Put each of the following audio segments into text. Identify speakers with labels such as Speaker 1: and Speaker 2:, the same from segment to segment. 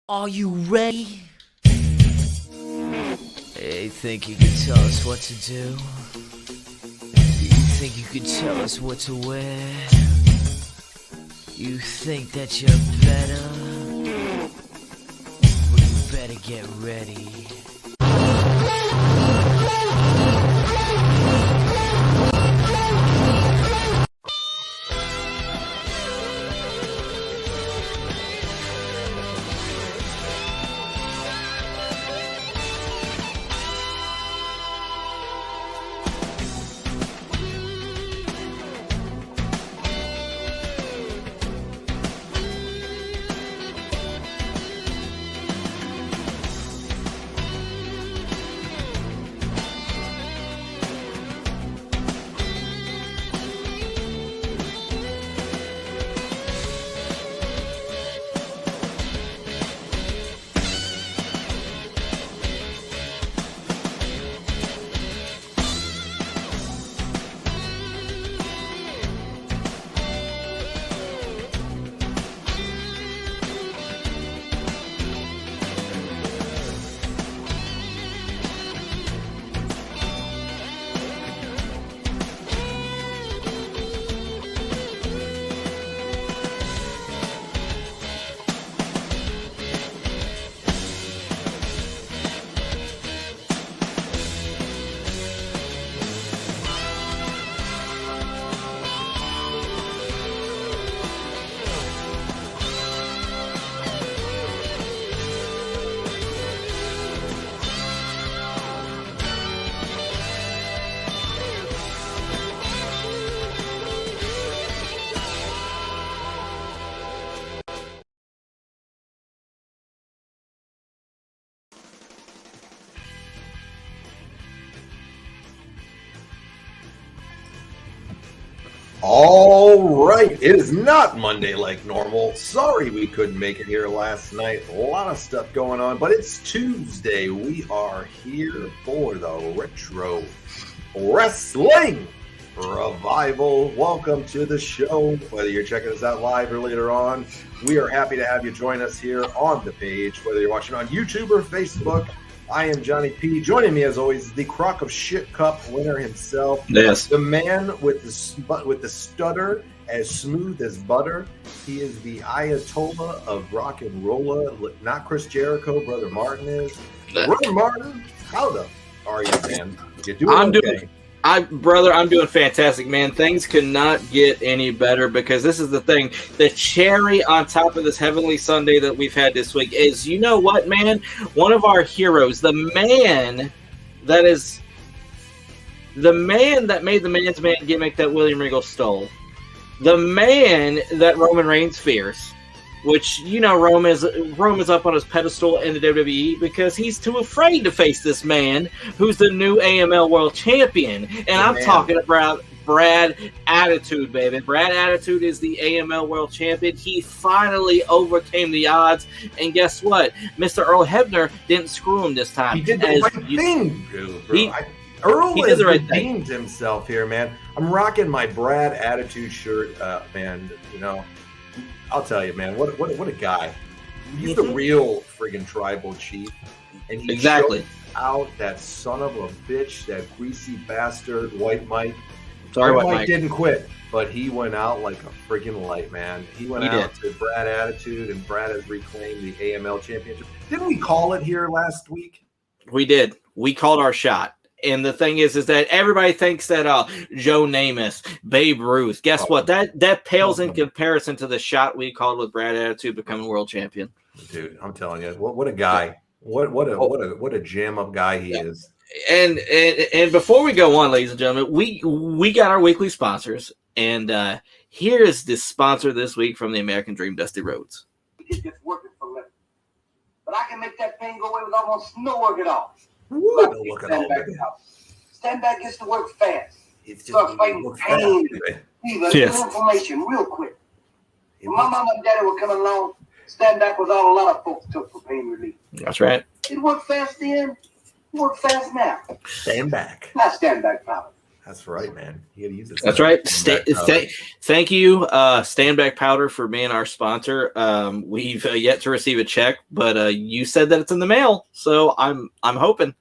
Speaker 1: Are you ready? Hey, think you can tell us what to do? You think you can tell us what to wear? You think that you're better? Well, you better get ready.
Speaker 2: All right, it is not Monday like normal. Sorry we couldn't make it here last night. A lot of stuff going on, but it's Tuesday. We are here for the Retro Wrestling Revival. Welcome to the show. Whether you're checking us out live or later on, we are happy to have you join us here on the page, whether you're watching on YouTube or Facebook. I am Johnny P. Joining me, as always, the Crock of Shit Cup winner himself.
Speaker 3: Yes.
Speaker 2: The man with the stutter as smooth as butter. He is the Ayatollah of rock and rolla. Not Chris Jericho, Brother Martin is. Brother Martin, how the are you, man? You doing okay?
Speaker 3: I'm doing fantastic, man. Things could not get any better because this is the thing. The cherry on top of this Heavenly Sunday that we've had this week is, you know what, man? One of our heroes, the man that made the man's man gimmick that William Regal stole, the man that Roman Reigns fears, which, you know, Rome is up on his pedestal in the WWE because he's too afraid to face this man who's the new AML World Champion. And I'm talking about Brad Attitude, baby. Brad Attitude is the AML World Champion. He finally overcame the odds. And guess what? Mr. Earl Hebner didn't screw him this time.
Speaker 2: He did the right thing, dude. Earl has redeemed himself here, man. I'm rocking my Brad Attitude shirt, man. You know, I'll tell you, man, what a guy. He's the real friggin' tribal chief. And he choked out that son of a bitch, that greasy bastard, White Mike.
Speaker 3: Sorry,
Speaker 2: White Mike didn't quit, but he went out like a friggin' light, man. He went out to Brad Attitude, and Brad has reclaimed the AML championship. Didn't we call it here last week?
Speaker 3: We did. We called our shot. And the thing is that everybody thinks that Joe Namath, Babe Ruth. Guess what? That pales in comparison to the shot we called with Brad Attitude becoming world champion.
Speaker 2: Dude, I'm telling you, what a guy! What a jam up guy he is.
Speaker 3: And before we go on, ladies and gentlemen, we got our weekly sponsors, and here is the sponsor this week from the American Dream, Dusty Rhodes.
Speaker 4: It's just working for living, but I can make that pain go away with almost no work at all. Stand back gets to work fast. Start fighting pain, fever, inflammation real quick. When my mom and daddy were coming along, stand back was all a lot of folks took for pain relief.
Speaker 3: That's right.
Speaker 4: It worked fast then. It worked fast now.
Speaker 2: Stand back.
Speaker 4: Not stand back, pal.
Speaker 2: That's right, man. You gotta use it.
Speaker 3: That's right. Thank you, Stand Back Powder, for being our sponsor. We've yet to receive a check, but you said that it's in the mail, so I'm hoping.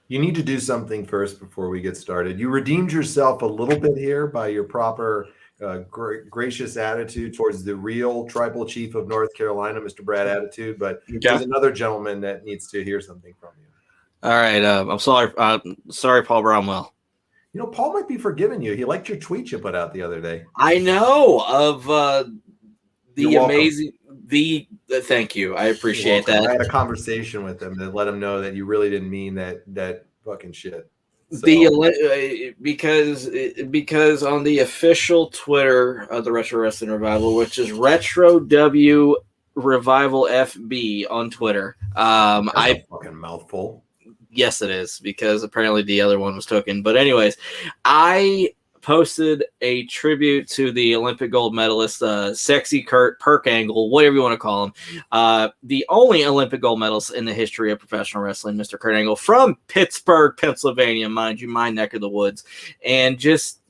Speaker 2: You need to do something first before we get started. You redeemed yourself a little bit here by your proper gracious attitude towards the real tribal chief of North Carolina, Mr. Brad Attitude, but there's another gentleman that needs to hear something from you.
Speaker 3: All right. I'm sorry. Sorry, Paul Bromwell.
Speaker 2: You know, Paul might be forgiving you. He liked your tweet you put out the other day.
Speaker 3: I know of the amazing thank you. I appreciate that.
Speaker 2: I had a conversation with him to let him know that you really didn't mean that fucking shit. So.
Speaker 3: Because on the official Twitter of the Retro Wrestling Revival, which is Retro W Revival FB on Twitter,
Speaker 2: That's a fucking mouthful.
Speaker 3: Yes, it is, because apparently the other one was taken. But anyways, I posted a tribute to the Olympic gold medalist, Sexy Kurt Perkangle, whatever you want to call him, the only Olympic gold medalist in the history of professional wrestling, Mr. Kurt Angle, from Pittsburgh, Pennsylvania, mind you, my neck of the woods, and just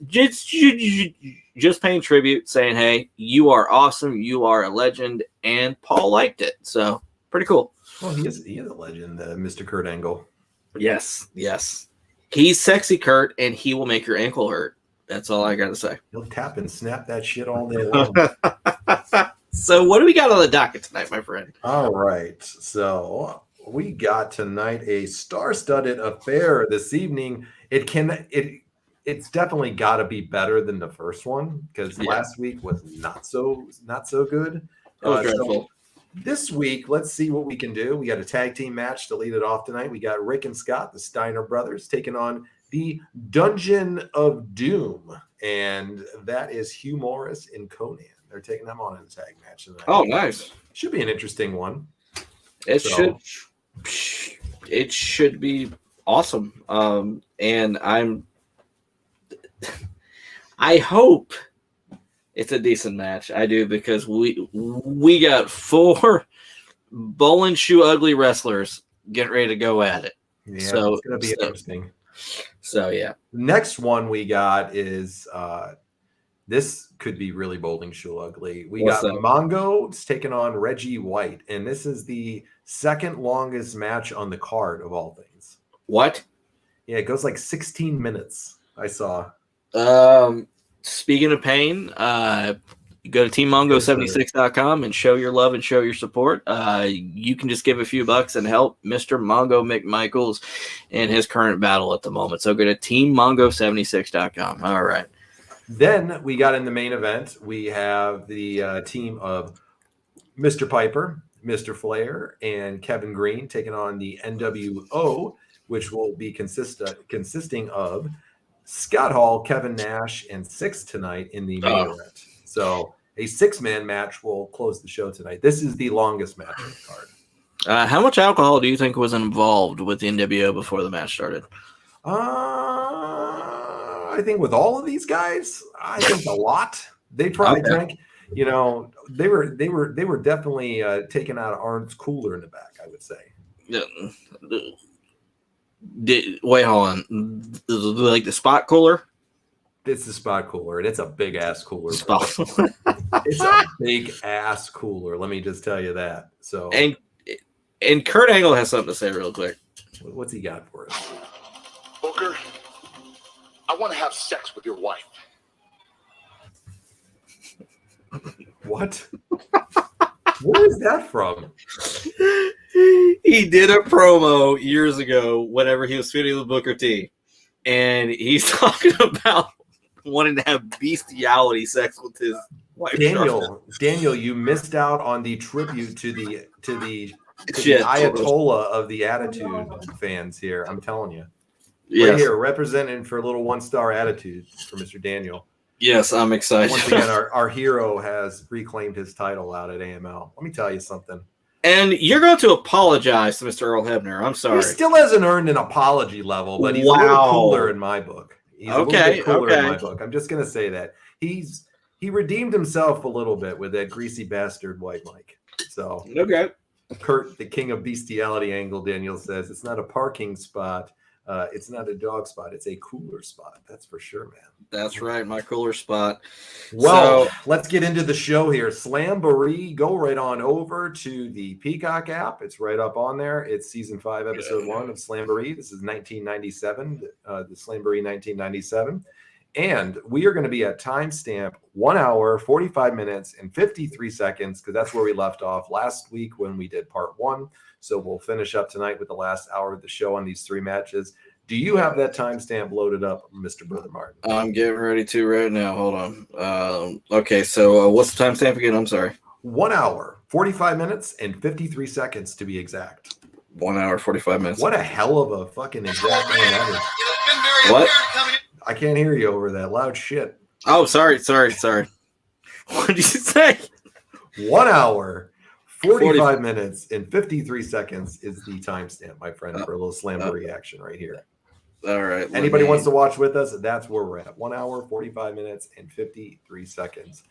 Speaker 3: paying tribute, saying, hey, you are awesome, you are a legend, and Paul liked it, so pretty cool.
Speaker 2: Well, he is a legend, Mr. Kurt Angle.
Speaker 3: Yes. He's Sexy Kurt, and he will make your ankle hurt. That's all I got to say.
Speaker 2: He'll tap and snap that shit all day long.
Speaker 3: So what do we got on the docket tonight, my friend?
Speaker 2: All right. So we got tonight a star-studded affair this evening. It's definitely got to be better than the first one, because last week was not so good.
Speaker 3: It was dreadful.
Speaker 2: This week, let's see what we can do. We got a tag team match to lead it off tonight. We got Rick and Scott, the Steiner brothers, taking on the Dungeon of Doom. And that is Hugh Morrus and Konnan. They're taking them on in a tag match tonight.
Speaker 3: Oh, nice.
Speaker 2: Should be an interesting one.
Speaker 3: It should be awesome. And I hope it's a decent match. I do, because we got 4 bowling shoe ugly wrestlers getting ready to go at it.
Speaker 2: Yeah, so it's going to be interesting.
Speaker 3: So, yeah.
Speaker 2: Next one we got is this could be really bowling shoe ugly. We got Mongo taking on Reggie White, and this is the second longest match on the card of all things.
Speaker 3: What?
Speaker 2: Yeah, it goes like 16 minutes, I saw.
Speaker 3: Speaking of pain, go to teammongo76.com and show your love and show your support. You can just give a few bucks and help Mr. Mongo McMichaels in his current battle at the moment. So go to teammongo76.com. All right.
Speaker 2: Then we got in the main event, we have the team of Mr. Piper, Mr. Flair, and Kevin Greene taking on the NWO, which will be consisting of Scott Hall, Kevin Nash, and Syxx tonight in the main event. So a 6-man match will close the show tonight. This is the longest match on the card.
Speaker 3: How much alcohol do you think was involved with the NWO before the match started?
Speaker 2: I think with all of these guys, I think a lot. They probably drank. You know, they were definitely taken out of Arn's cooler in the back, I would say.
Speaker 3: Wait, hold on. Like the spot cooler?
Speaker 2: It's the spot cooler, and it's a big ass cooler.
Speaker 3: It's
Speaker 2: a big ass cooler. Let me just tell you that. So,
Speaker 3: and Kurt Angle has something to say real quick.
Speaker 2: What's he got for us?
Speaker 5: Booker, I want to have sex with your wife.
Speaker 2: What? Where is that from?
Speaker 3: He did a promo years ago whenever he was feuding with Booker T, and he's talking about wanting to have bestiality sex with his wife.
Speaker 2: Daniel, you missed out on the tribute to the Ayatollah of the Attitude fans here. I'm telling you. Yes. Right here, representing for a little 1-star attitude for Mr. Daniel.
Speaker 3: Yes, I'm excited.
Speaker 2: Once again, our hero has reclaimed his title out at AML. Let me tell you something.
Speaker 3: And you're going to apologize to Mr. Earl Hebner. I'm sorry.
Speaker 2: He still hasn't earned an apology level, but he's a little cooler in my book. He's a little bit cooler in my book. I'm just going to say that. He redeemed himself a little bit with that greasy bastard White Mike. So,
Speaker 3: okay.
Speaker 2: Kurt, the king of bestiality, Angle Daniel says, it's not a parking spot. It's not a dog spot. It's a cooler spot. That's for sure, man.
Speaker 3: That's right. My cooler spot.
Speaker 2: Well, let's get into the show here. Slamboree, go right on over to the Peacock app. It's right up on there. It's season 5, episode 1 of Slamboree. This is 1997, the Slamboree 1997. And we are going to be at timestamp 1 hour, 45 minutes, and 53 seconds, because that's where we left off last week when we did part 1. So we'll finish up tonight with the last hour of the show on these 3 matches. Do you have that timestamp loaded up, Mr. Brother Martin?
Speaker 3: I'm getting ready to right now. Hold on. Okay, so what's the timestamp again? I'm sorry.
Speaker 2: 1 hour, 45 minutes, and 53 seconds to be exact.
Speaker 3: 1 hour, 45 minutes.
Speaker 2: What a hell of a fucking exact name that is.
Speaker 3: What?
Speaker 2: I can't hear you over that loud shit.
Speaker 3: Oh, sorry. What did you say?
Speaker 2: 1 hour, 45 minutes, and 53 seconds is the timestamp, my friend, for a little Slamboree action right here.
Speaker 3: All right.
Speaker 2: Anybody wants to watch with us, that's where we're at. 1 hour, 45 minutes, and 53 seconds.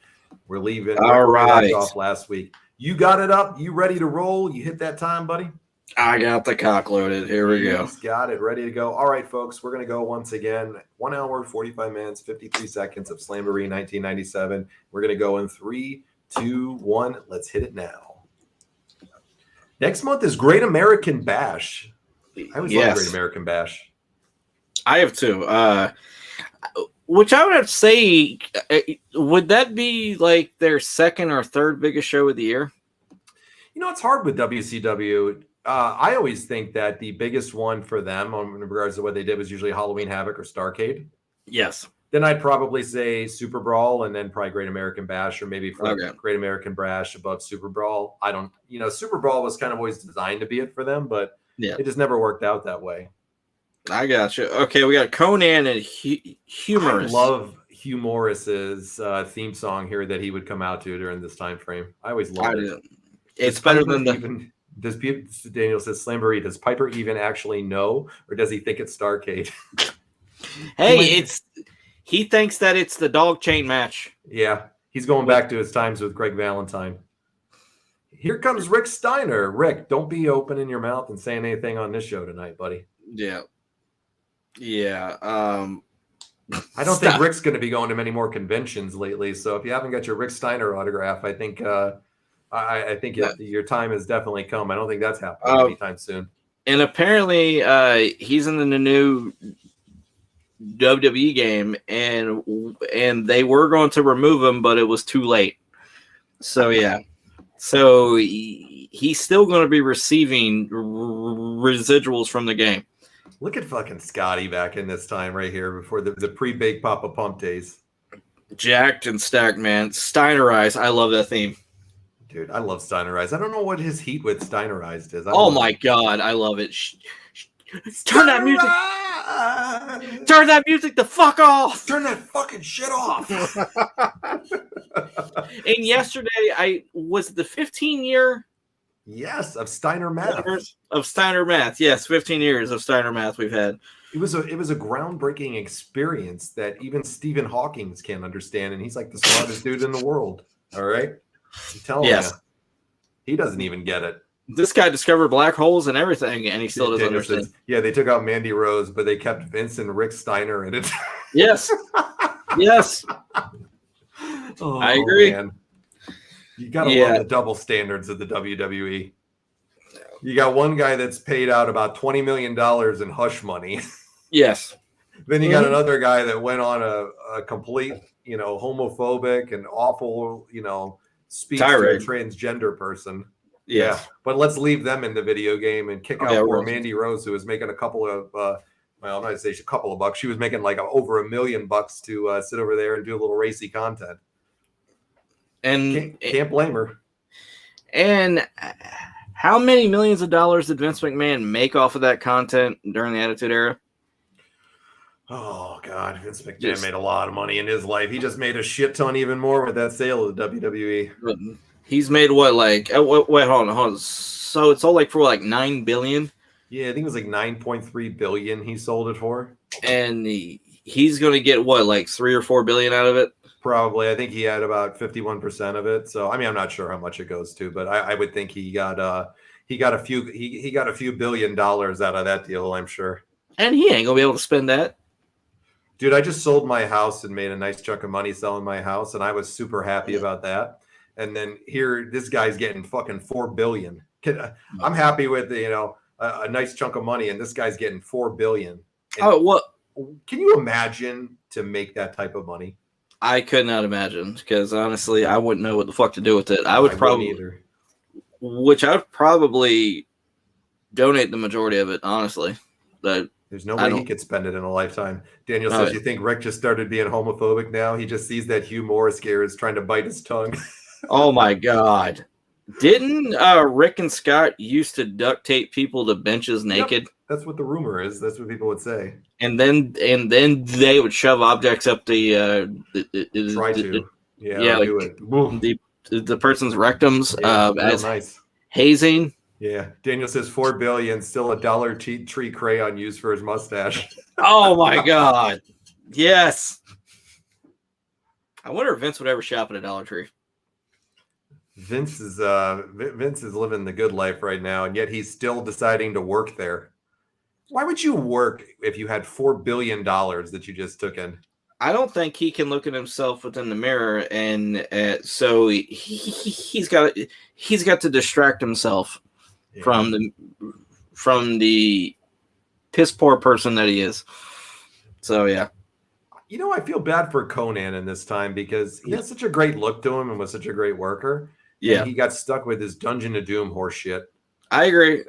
Speaker 2: We're leaving.
Speaker 3: All right.
Speaker 2: Off last week. You got it up? You ready to roll? You hit that time, buddy?
Speaker 3: I got the cock loaded. Here we go.
Speaker 2: Got it. Ready to go. All right, folks. We're going to go once again. 1 hour, 45 minutes, 53 seconds of Slamboree 1997. We're going to go in 3, 2, 1. Let's hit it now. Next month is Great American Bash. I always love Great American Bash.
Speaker 3: I have too. Which I would have to say, would that be like their second or third biggest show of the year?
Speaker 2: You know, it's hard with WCW. I always think that the biggest one for them in regards to what they did was usually Halloween Havoc or Starrcade.
Speaker 3: Yes.
Speaker 2: Then I'd probably say Super Brawl and then probably Great American Bash, or maybe Great American Bash above Super Brawl. Super Brawl was kind of always designed to be it for them, but it just never worked out that way.
Speaker 3: I got you. Okay, we got Konnan and Humorous.
Speaker 2: I love Hugh Morris's theme song here that he would come out to during this time frame. I always loved it.
Speaker 3: It's better than the...
Speaker 2: Daniel says, Slamboree, does Piper even actually know, or does he think it's Starrcade?
Speaker 3: Hey, he thinks that it's the dog chain match.
Speaker 2: Yeah, he's going back to his times with Greg Valentine. Here comes Rick Steiner. Rick, don't be opening your mouth and saying anything on this show tonight, buddy.
Speaker 3: Yeah.
Speaker 2: I don't think Rick's going to be going to many more conventions lately. So if you haven't got your Rick Steiner autograph, I think your time has definitely come. I don't think that's happening anytime soon.
Speaker 3: And apparently, he's in the new WWE game, and they were going to remove him, but it was too late. So yeah, he's still going to be receiving residuals from the game.
Speaker 2: Look at fucking Scotty back in this time right here before the pre-Big Papa Pump days.
Speaker 3: Jacked and stacked, man. Steinerized. I love that theme.
Speaker 2: Dude, I love Steinerized. I don't know what his heat with Steinerized is.
Speaker 3: Oh my God, I love it. Turn that music. Turn that music the fuck off.
Speaker 2: Turn that fucking shit off.
Speaker 3: And yesterday, was the 15-year?
Speaker 2: Yes, of Steiner math.
Speaker 3: Of Steiner math. Yes, 15 years of Steiner math we've had.
Speaker 2: It was a groundbreaking experience that even Stephen Hawking can't understand, and he's like the smartest dude in the world. All right? I'm telling you. He doesn't even get it.
Speaker 3: This guy discovered black holes and everything, and he still doesn't understand.
Speaker 2: Yeah, they took out Mandy Rose, but they kept Vince and Rick Steiner in it.
Speaker 3: Yes. Yes.
Speaker 2: Oh,
Speaker 3: I agree.
Speaker 2: Man. You got to love the double standards of the WWE. You got one guy that's paid out about $20 million in hush money.
Speaker 3: Yes.
Speaker 2: Then you got another guy that went on a complete, homophobic and awful, speech to a transgender person.
Speaker 3: Yeah.
Speaker 2: But let's leave them in the video game and kick out poor Mandy Rose, who was making a couple of, I'm not going to say a couple of bucks. She was making like over $1 million to sit over there and do a little racy content.
Speaker 3: And
Speaker 2: can't blame her.
Speaker 3: And how many millions of dollars did Vince McMahon make off of that content during the Attitude Era?
Speaker 2: Oh, God. Vince McMahon made a lot of money in his life. He just made a shit ton even more with that sale of the WWE.
Speaker 3: He's made what, like, wait, hold on. So it sold like for like $9 billion?
Speaker 2: Yeah, I think it was like $9.3 billion he sold it for.
Speaker 3: And he's going to get what, like $3 or $4 billion out of it?
Speaker 2: Probably. I think he had about 51% of it. So, I mean, I'm not sure how much it goes to, but I would think he got a few $1 billion out of that deal, I'm sure.
Speaker 3: And he ain't gonna be able to spend that.
Speaker 2: Dude, I just sold my house and made a nice chunk of money selling my house, and I was super happy about that. And then here, this guy's getting fucking $4 billion. I'm happy with a nice chunk of money, and this guy's getting $4 billion. And
Speaker 3: what?
Speaker 2: Can you imagine to make that type of money?
Speaker 3: I could not imagine, because honestly, I wouldn't know what the fuck to do with it. I would probably donate the majority of it. Honestly, but
Speaker 2: there's no way he could spend it in a lifetime. Daniel says, "You think Rick just started being homophobic now? He just sees that Hugh Morrus gear is trying to bite his tongue."
Speaker 3: Oh my God! Didn't Rick and Scott used to duct tape people to benches naked?
Speaker 2: Yep. That's what the rumor is. That's what people would say.
Speaker 3: And then they would shove objects up the person's rectums as
Speaker 2: nice
Speaker 3: hazing.
Speaker 2: Yeah, Daniel says $4 billion, still a Dollar Tree crayon used for his mustache.
Speaker 3: Oh my God! Yes. I wonder if Vince would ever shop at a Dollar Tree.
Speaker 2: Vince is living the good life right now, and yet he's still deciding to work there. Why would you work if you had $4 billion that you just took in?
Speaker 3: I don't think he can look at himself within the mirror, and so he's got to distract himself from the piss poor person that he is. So yeah.
Speaker 2: I feel bad for Konnan in this time because he has such a great look to him and was such a great worker.
Speaker 3: Yeah.
Speaker 2: And he got stuck with his Dungeon of Doom horse shit.
Speaker 3: I agree.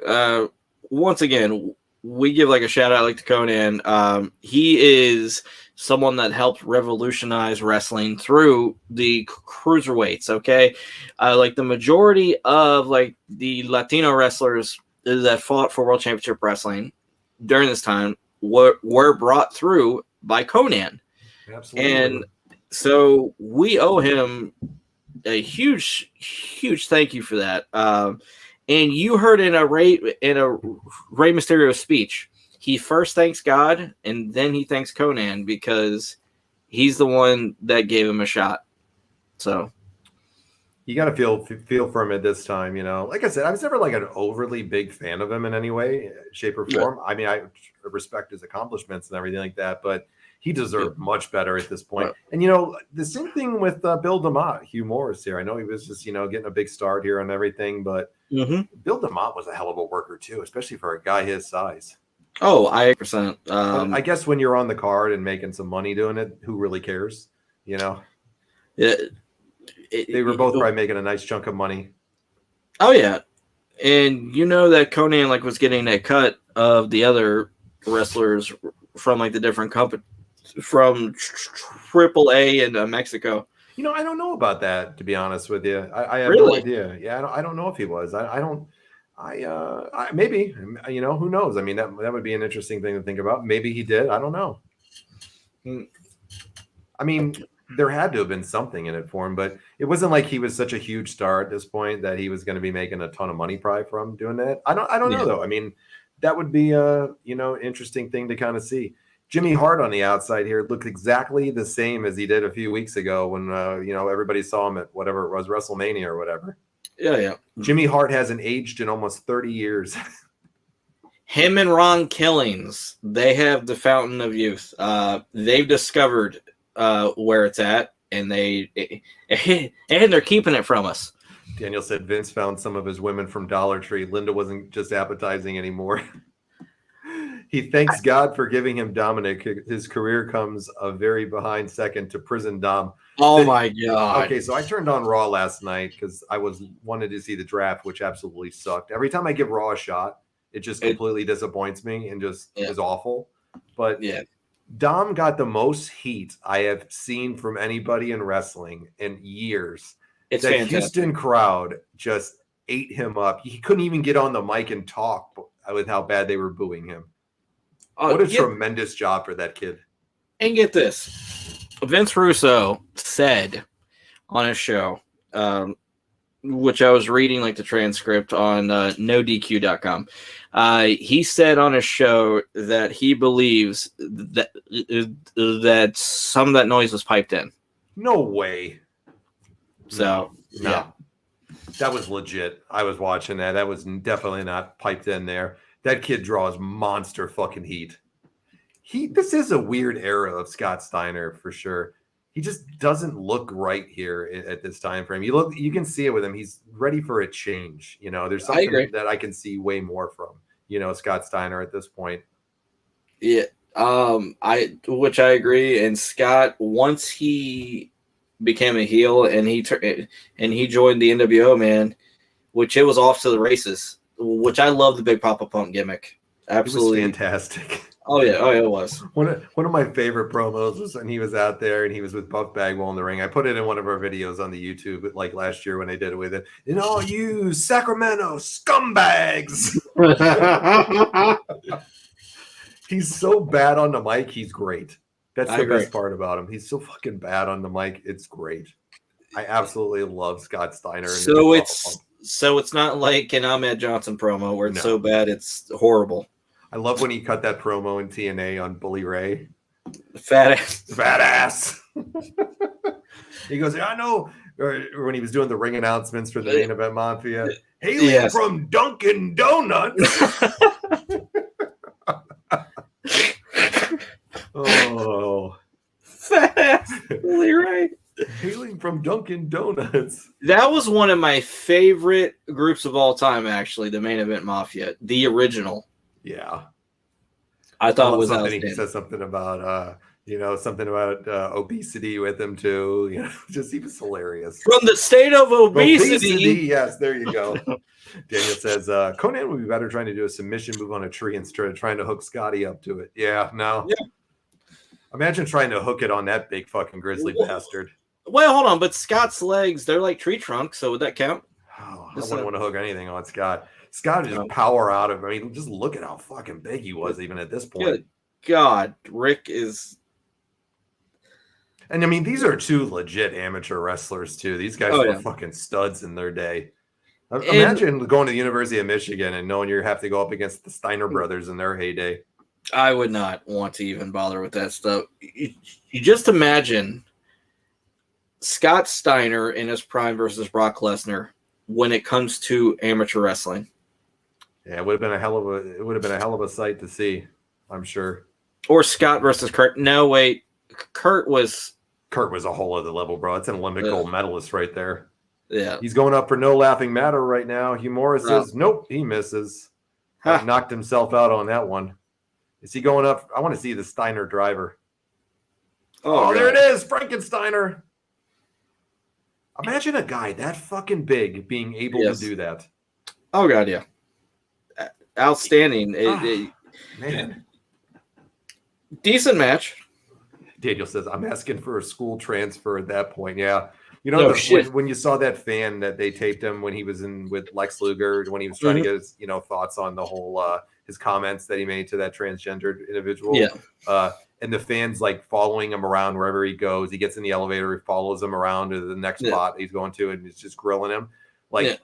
Speaker 3: Once again, we give a shout out to Konnan. He is someone that helped revolutionize wrestling through the cruiserweights. Okay. The majority of the Latino wrestlers that fought for World Championship Wrestling during this time were brought through by Konnan.
Speaker 2: Absolutely.
Speaker 3: And so we owe him a huge thank you for that. And you heard in a Rey Mysterio speech, he first thanks God and then he thanks Konnan because he's the one that gave him a shot. So
Speaker 2: you got to feel for him at this time. Like I said, I was never an overly big fan of him in any way, shape, or form. Yeah. I mean, I respect his accomplishments and everything like that, but he deserved much better at this point. And, the same thing with Bill DeMott, Hugh Morrus here. I know he was just, getting a big start here and everything, but Bill DeMott was a hell of a worker too, especially for a guy his size.
Speaker 3: Oh, I 100%.
Speaker 2: I guess when you're on the card and making some money doing it, who really cares?
Speaker 3: Yeah.
Speaker 2: They were both probably making a nice chunk of money.
Speaker 3: Oh, yeah. And that Konnan was getting that cut of the other wrestlers from the different companies. From AAA in Mexico.
Speaker 2: I don't know about that, to be honest with you. I have no idea. Yeah, I don't know if he was. Maybe, who knows? I mean, that would be an interesting thing to think about. Maybe he did. I don't know. I mean, there had to have been something in it for him, but it wasn't like he was such a huge star at this point that he was going to be making a ton of money probably from doing that. I don't know though. I mean, that would be interesting thing to kind of see. Jimmy Hart on the outside here looked exactly the same as he did a few weeks ago when everybody saw him at whatever it was, WrestleMania or whatever.
Speaker 3: Yeah.
Speaker 2: Jimmy Hart hasn't aged in almost 30 years.
Speaker 3: Him and Ron Killings, they have the fountain of youth. They've discovered where it's at, and they're keeping it from us.
Speaker 2: Daniel said Vince found some of his women from Dollar Tree. Linda wasn't just appetizing anymore. He thanks God for giving him Dominic. His career comes a very behind second to Prison Dom.
Speaker 3: Oh my God.
Speaker 2: Okay, so I turned on Raw last night because I wanted to see the draft, which absolutely sucked. Every time I give Raw a shot, it just completely disappoints me and just is awful. But Dom got the most heat I have seen from anybody in wrestling in years.
Speaker 3: It's
Speaker 2: the
Speaker 3: fantastic.
Speaker 2: Houston crowd just ate him up. He couldn't even get on the mic and talk with how bad they were booing him. What a tremendous job for that kid.
Speaker 3: And get this. Vince Russo said on his show, which I was reading the transcript on NoDQ.com. He said on his show that he believes that some of that noise was piped in.
Speaker 2: No way.
Speaker 3: So,
Speaker 2: no. That was legit. I was watching that. That was definitely not piped in there. That kid draws monster fucking heat. This is a weird era of Scott Steiner for sure. He just doesn't look right here at this time frame. You can see it with him. He's ready for a change. There's something that I can see way more from, Scott Steiner at this point.
Speaker 3: Yeah. Which I agree. And Scott, once he became a heel and he joined the NWO, man, which it was off to the races, which I love the Big Papa Pump gimmick. Absolutely.
Speaker 2: It was fantastic.
Speaker 3: Oh yeah, it was.
Speaker 2: One of my favorite promos was when he was out there and he was with Buff Bagwell in the ring. I put it in one of our videos on the YouTube, like last year when I did it with it. And all you Sacramento scumbags. He's so bad on the mic. He's great. That's the best part about him. He's so fucking bad on the mic. It's great. I absolutely love Scott Steiner.
Speaker 3: So it's not like an Ahmed Johnson promo where it's so bad it's horrible.
Speaker 2: I love when he cut that promo in TNA on Bully Ray.
Speaker 3: Fat ass.
Speaker 2: He goes, I know. Or when he was doing the ring announcements for the main event Mafia. Hailing from Dunkin' Donuts. Oh.
Speaker 3: Fat ass Bully Ray.
Speaker 2: Hailing from Dunkin' Donuts.
Speaker 3: That was one of my favorite groups of all time, actually, the main event Mafia. The original.
Speaker 2: Yeah,
Speaker 3: I thought it was outstanding.
Speaker 2: He said something about obesity with him too. Just he was hilarious.
Speaker 3: From the state of obesity.
Speaker 2: Yes, there you go. Daniel says Konnan would be better trying to do a submission move on a tree instead of trying to hook Scotty up to it. Yeah, no. Yeah. Imagine trying to hook it on that big fucking grizzly bastard.
Speaker 3: Well, hold on, but Scott's legs, they're like tree trunks, so would that count?
Speaker 2: Oh, I wouldn't want to hook anything on Scott. Scott would just power out of him. I mean, just look at how fucking big he was even at this point.
Speaker 3: Good God, Rick is...
Speaker 2: And I mean, these are two legit amateur wrestlers too. These guys were fucking studs in their day. Imagine going to the University of Michigan and knowing you have to go up against the Steiner brothers in their heyday.
Speaker 3: I would not want to even bother with that stuff. You just imagine Scott Steiner in his prime versus Brock Lesnar when it comes to amateur wrestling.
Speaker 2: Yeah, it would have been a hell of a sight to see, I'm sure.
Speaker 3: Or Scott versus Kurt. No, wait. Kurt was
Speaker 2: a whole other level, bro. It's an Olympic gold medalist right there.
Speaker 3: Yeah.
Speaker 2: He's going up for no laughing matter right now. Hugh Morrus says, nope, he misses. Knocked himself out on that one. Is he going up? I want to see the Steiner driver. Oh, there it is, Frankensteiner. Imagine a guy that fucking big being able to do that.
Speaker 3: Oh, God, yeah. Outstanding.
Speaker 2: Man.
Speaker 3: Decent match.
Speaker 2: Daniel says, I'm asking for a school transfer at that point. Yeah. When you saw that fan that they taped him when he was in with Lex Luger, when he was trying to get his, thoughts on the whole, his comments that he made to that transgendered individual.
Speaker 3: Yeah.
Speaker 2: And the fans like following him around wherever he goes. He gets in the elevator, he follows him around to the next spot he's going to, and he's just grilling him. Like,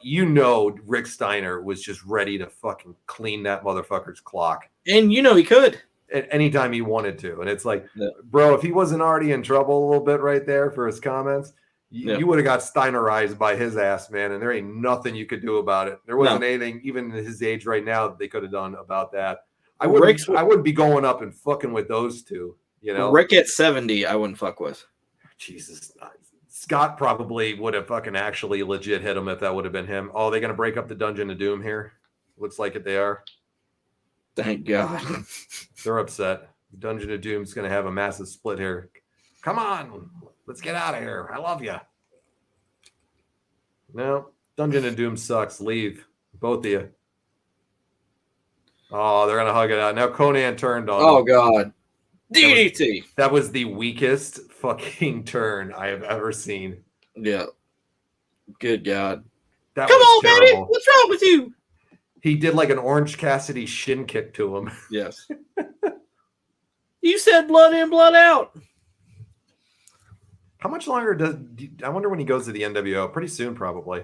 Speaker 2: Rick Steiner was just ready to fucking clean that motherfucker's clock.
Speaker 3: And he could.
Speaker 2: At any time he wanted to. And it's like, bro, if he wasn't already in trouble a little bit right there for his comments, you would have got Steinerized by his ass, man. And there ain't nothing you could do about it. There wasn't anything, even at his age right now, that they could have done about that. I wouldn't be going up and fucking with those two,
Speaker 3: Rick at 70, I wouldn't fuck with.
Speaker 2: Jesus. Scott probably would have fucking actually legit hit him if that would have been him. Oh, they're going to break up the Dungeon of Doom here? Looks like it they are.
Speaker 3: Thank God.
Speaker 2: They're upset. Dungeon of Doom's going to have a massive split here. Come on. Let's get out of here. I love you. No, Dungeon of Doom sucks. Leave. Both of you. Oh, they're going to hug it out. Now Konnan turned on him.
Speaker 3: Oh, God. DDT.
Speaker 2: That was the weakest fucking turn I have ever seen.
Speaker 3: Yeah. Good God.
Speaker 2: Come
Speaker 3: on, terrible. Baby. What's wrong with you?
Speaker 2: He did like an Orange Cassidy shin kick to him.
Speaker 3: Yes. You said blood in, blood out.
Speaker 2: How much longer I wonder when he goes to the NWO? Pretty soon, probably.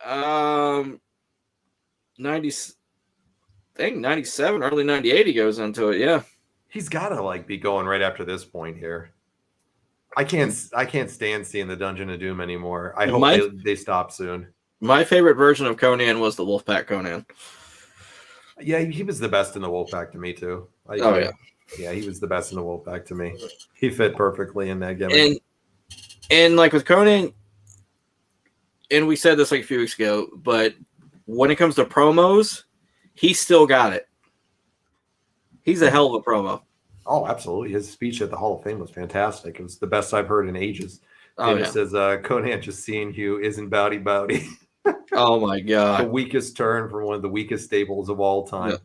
Speaker 3: 97, early 98 he goes into it, yeah.
Speaker 2: He's got to be going right after this point here. I can't stand seeing the Dungeon of Doom anymore. I hope they stop soon.
Speaker 3: My favorite version of Konnan was the Wolfpack Konnan.
Speaker 2: Yeah, he was the best in the Wolfpack to me too.
Speaker 3: Yeah.
Speaker 2: Yeah, he was the best in the Wolfpack to me. He fit perfectly in that gimmick.
Speaker 3: And like with Konnan, and we said this like a few weeks ago, but when it comes to promos, he still got it. He's a hell of a promo.
Speaker 2: Oh, absolutely. His speech at the Hall of Fame was fantastic. It was the best I've heard in ages. And it says, Konnan just seeing Hugh isn't bowdy.
Speaker 3: Oh, my God.
Speaker 2: The weakest turn from one of the weakest stables of all time.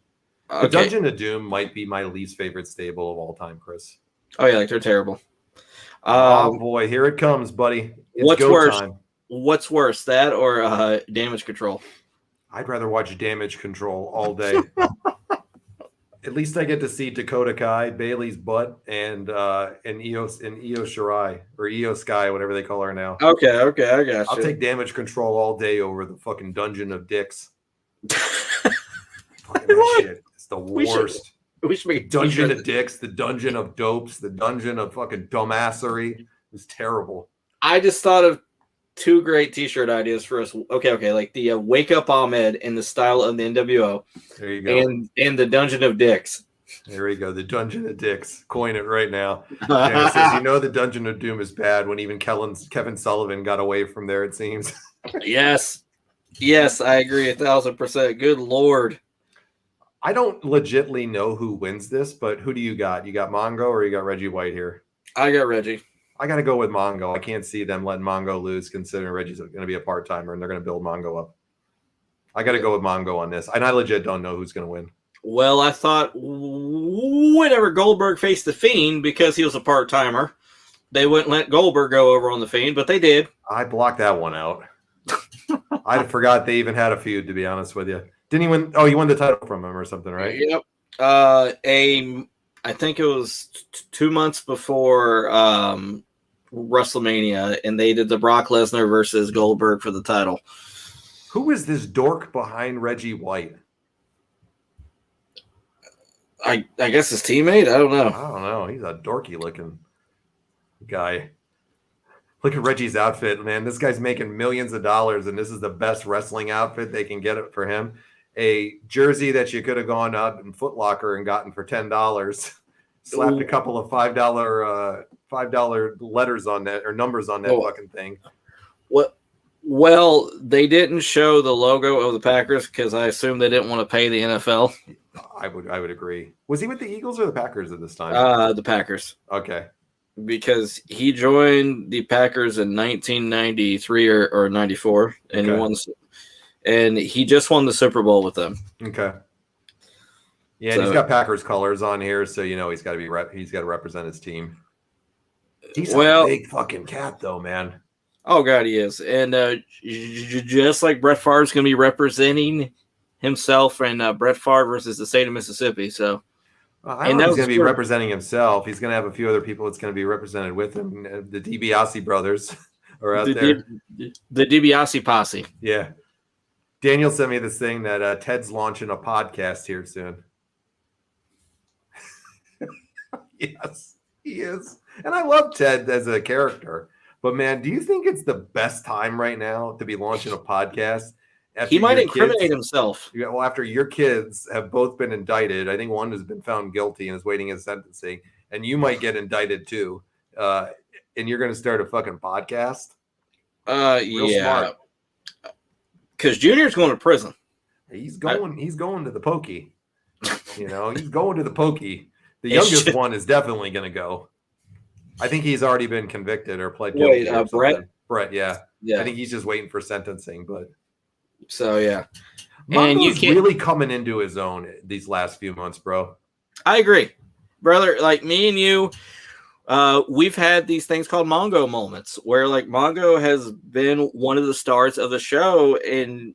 Speaker 3: Yeah.
Speaker 2: The Dungeon of Doom might be my least favorite stable of all time, Chris.
Speaker 3: Oh, yeah, like they're terrible.
Speaker 2: Oh, boy. Here it comes, buddy. It's
Speaker 3: what's
Speaker 2: go
Speaker 3: worse?
Speaker 2: time.
Speaker 3: What's worse, that or Damage Control?
Speaker 2: I'd rather watch Damage Control all day. At least I get to see Dakota Kai, Bailey's butt, and Io Shirai or Io Sky, whatever they call her now.
Speaker 3: Okay, I got you.
Speaker 2: I'll take Damage Control all day over the fucking Dungeon of Dicks. Fucking that shit. It's the worst.
Speaker 3: We should make a
Speaker 2: Dungeon of Dicks, the Dungeon of Dopes, the Dungeon of fucking Dumbassery. It was terrible.
Speaker 3: I just thought of two great T-shirt ideas for us. Okay, like the Wake Up Ahmed in the style of the NWO.
Speaker 2: There you go.
Speaker 3: And the Dungeon of Dicks.
Speaker 2: There we go. The Dungeon of Dicks. Coin it right now. And it says, the Dungeon of Doom is bad when even Kevin Sullivan got away from there, it seems.
Speaker 3: Yes, I agree 1,000%. Good Lord.
Speaker 2: I don't legitly know who wins this, but who do you got? You got Mongo or you got Reggie White here?
Speaker 3: I got Reggie.
Speaker 2: I got to go with Mongo. I can't see them letting Mongo lose, considering Reggie's going to be a part-timer, and they're going to build Mongo up. I got to go with Mongo on this. And I legit don't know who's going to win.
Speaker 3: Well, I thought whenever Goldberg faced The Fiend, because he was a part-timer, they wouldn't let Goldberg go over on The Fiend, but they did.
Speaker 2: I blocked that one out. I forgot they even had a feud, to be honest with you. Didn't he win? Oh, he won the title from him or something, right?
Speaker 3: Yep. I think it was 2 months before WrestleMania, and they did the Brock Lesnar versus Goldberg for the title.
Speaker 2: Who is this dork behind Reggie White?
Speaker 3: I guess his teammate? I don't know.
Speaker 2: I don't know. He's a dorky looking guy. Look at Reggie's outfit, man. This guy's making millions of dollars, and this is the best wrestling outfit they can get it for him. A jersey that you could have gone up in Foot Locker and gotten for $10. Slapped a couple of $5 letters on that or numbers on that fucking thing.
Speaker 3: What? Well, they didn't show the logo of the Packers because I assume they didn't want to pay the NFL.
Speaker 2: I would agree. Was he with the Eagles or the Packers at this time?
Speaker 3: The Packers.
Speaker 2: Okay.
Speaker 3: Because he joined the Packers in 1993 or 94, and he won. And he just won the Super Bowl with them.
Speaker 2: Okay. Yeah, and he's got Packers colors on here, so he's got to he's got to represent his team. He's a big fucking cat, though, man.
Speaker 3: Oh God, he is, and just like Brett Favre's going to be representing himself in Brett Favre versus the state of Mississippi. So,
Speaker 2: I don't know he's going to be representing himself. He's going to have a few other people that's going to be represented with him. The DiBiase brothers are out there.
Speaker 3: The DiBiase posse.
Speaker 2: Yeah. Daniel sent me this thing that Ted's launching a podcast here soon. Yes, he is. And I love Ted as a character. But, man, do you think it's the best time right now to be launching a podcast?
Speaker 3: He might incriminate himself.
Speaker 2: Well, after your kids have both been indicted, I think one has been found guilty and is waiting his sentencing, and you might get indicted too, and you're going to start a fucking podcast? Real smart.
Speaker 3: Because Junior's going to prison.
Speaker 2: He's going to the pokey. He's going to the pokey. The youngest one is definitely going to go. I think he's already been convicted or pled guilty.
Speaker 3: Brett?
Speaker 2: Brett, yeah. I think he's just waiting for sentencing. But
Speaker 3: so, yeah.
Speaker 2: And you can't really coming into his own these last few months, bro.
Speaker 3: I agree. Brother, like me and you, we've had these things called Mongo moments where like Mongo has been one of the stars of the show and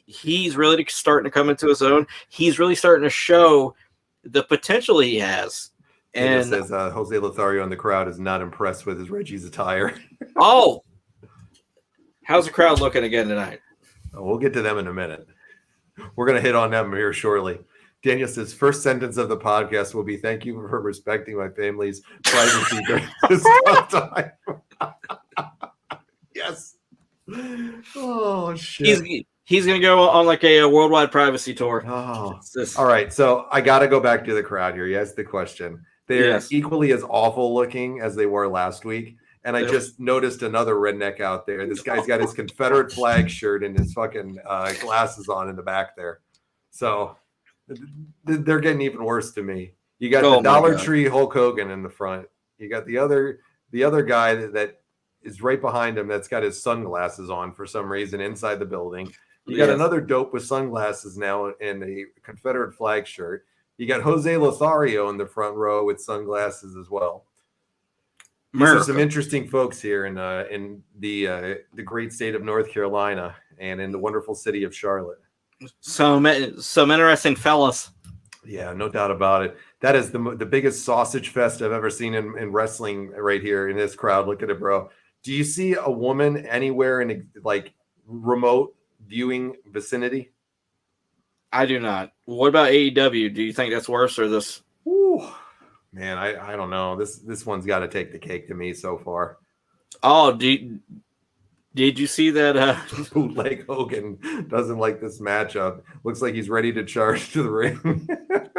Speaker 3: he's really starting to come into his own. He's really starting to show the potential he has. And
Speaker 2: it says Jose Lothario in the crowd is not impressed with his Reggie's attire.
Speaker 3: Oh, how's the crowd looking again tonight?
Speaker 2: We'll get to them in a minute. We're going to hit on them here shortly. Daniel says, first sentence of the podcast will be, thank you for respecting my family's privacy during this tough time. Yes. Oh, shit.
Speaker 3: He's going to go on like a worldwide privacy tour.
Speaker 2: Oh, all right. So I got to go back to the crowd here. You asked the question. They're equally as awful looking as they were last week. And I just noticed another redneck out there. This guy's got his Confederate flag shirt and his fucking glasses on in the back there. So they're getting even worse to me. You got the Dollar Tree Hulk Hogan in the front. You got the other guy that is right behind him that's got his sunglasses on for some reason inside the building. You got another dope with sunglasses now and a Confederate flag shirt. You got Jose Lothario in the front row with sunglasses as well. These are some interesting folks here in the great state of North Carolina and in the wonderful city of Charlotte.
Speaker 3: Some interesting fellas.
Speaker 2: Yeah, no doubt about it. That is the biggest sausage fest I've ever seen in wrestling right here in this crowd. Look at it, bro. Do you see a woman anywhere in like remote viewing vicinity?
Speaker 3: I do not. What about AEW? Do you think that's worse or this?
Speaker 2: Ooh, man, I don't know. This one's got to take the cake to me so far.
Speaker 3: Oh, did you see that?
Speaker 2: Bootleg Hogan doesn't like this matchup. Looks like he's ready to charge to the ring.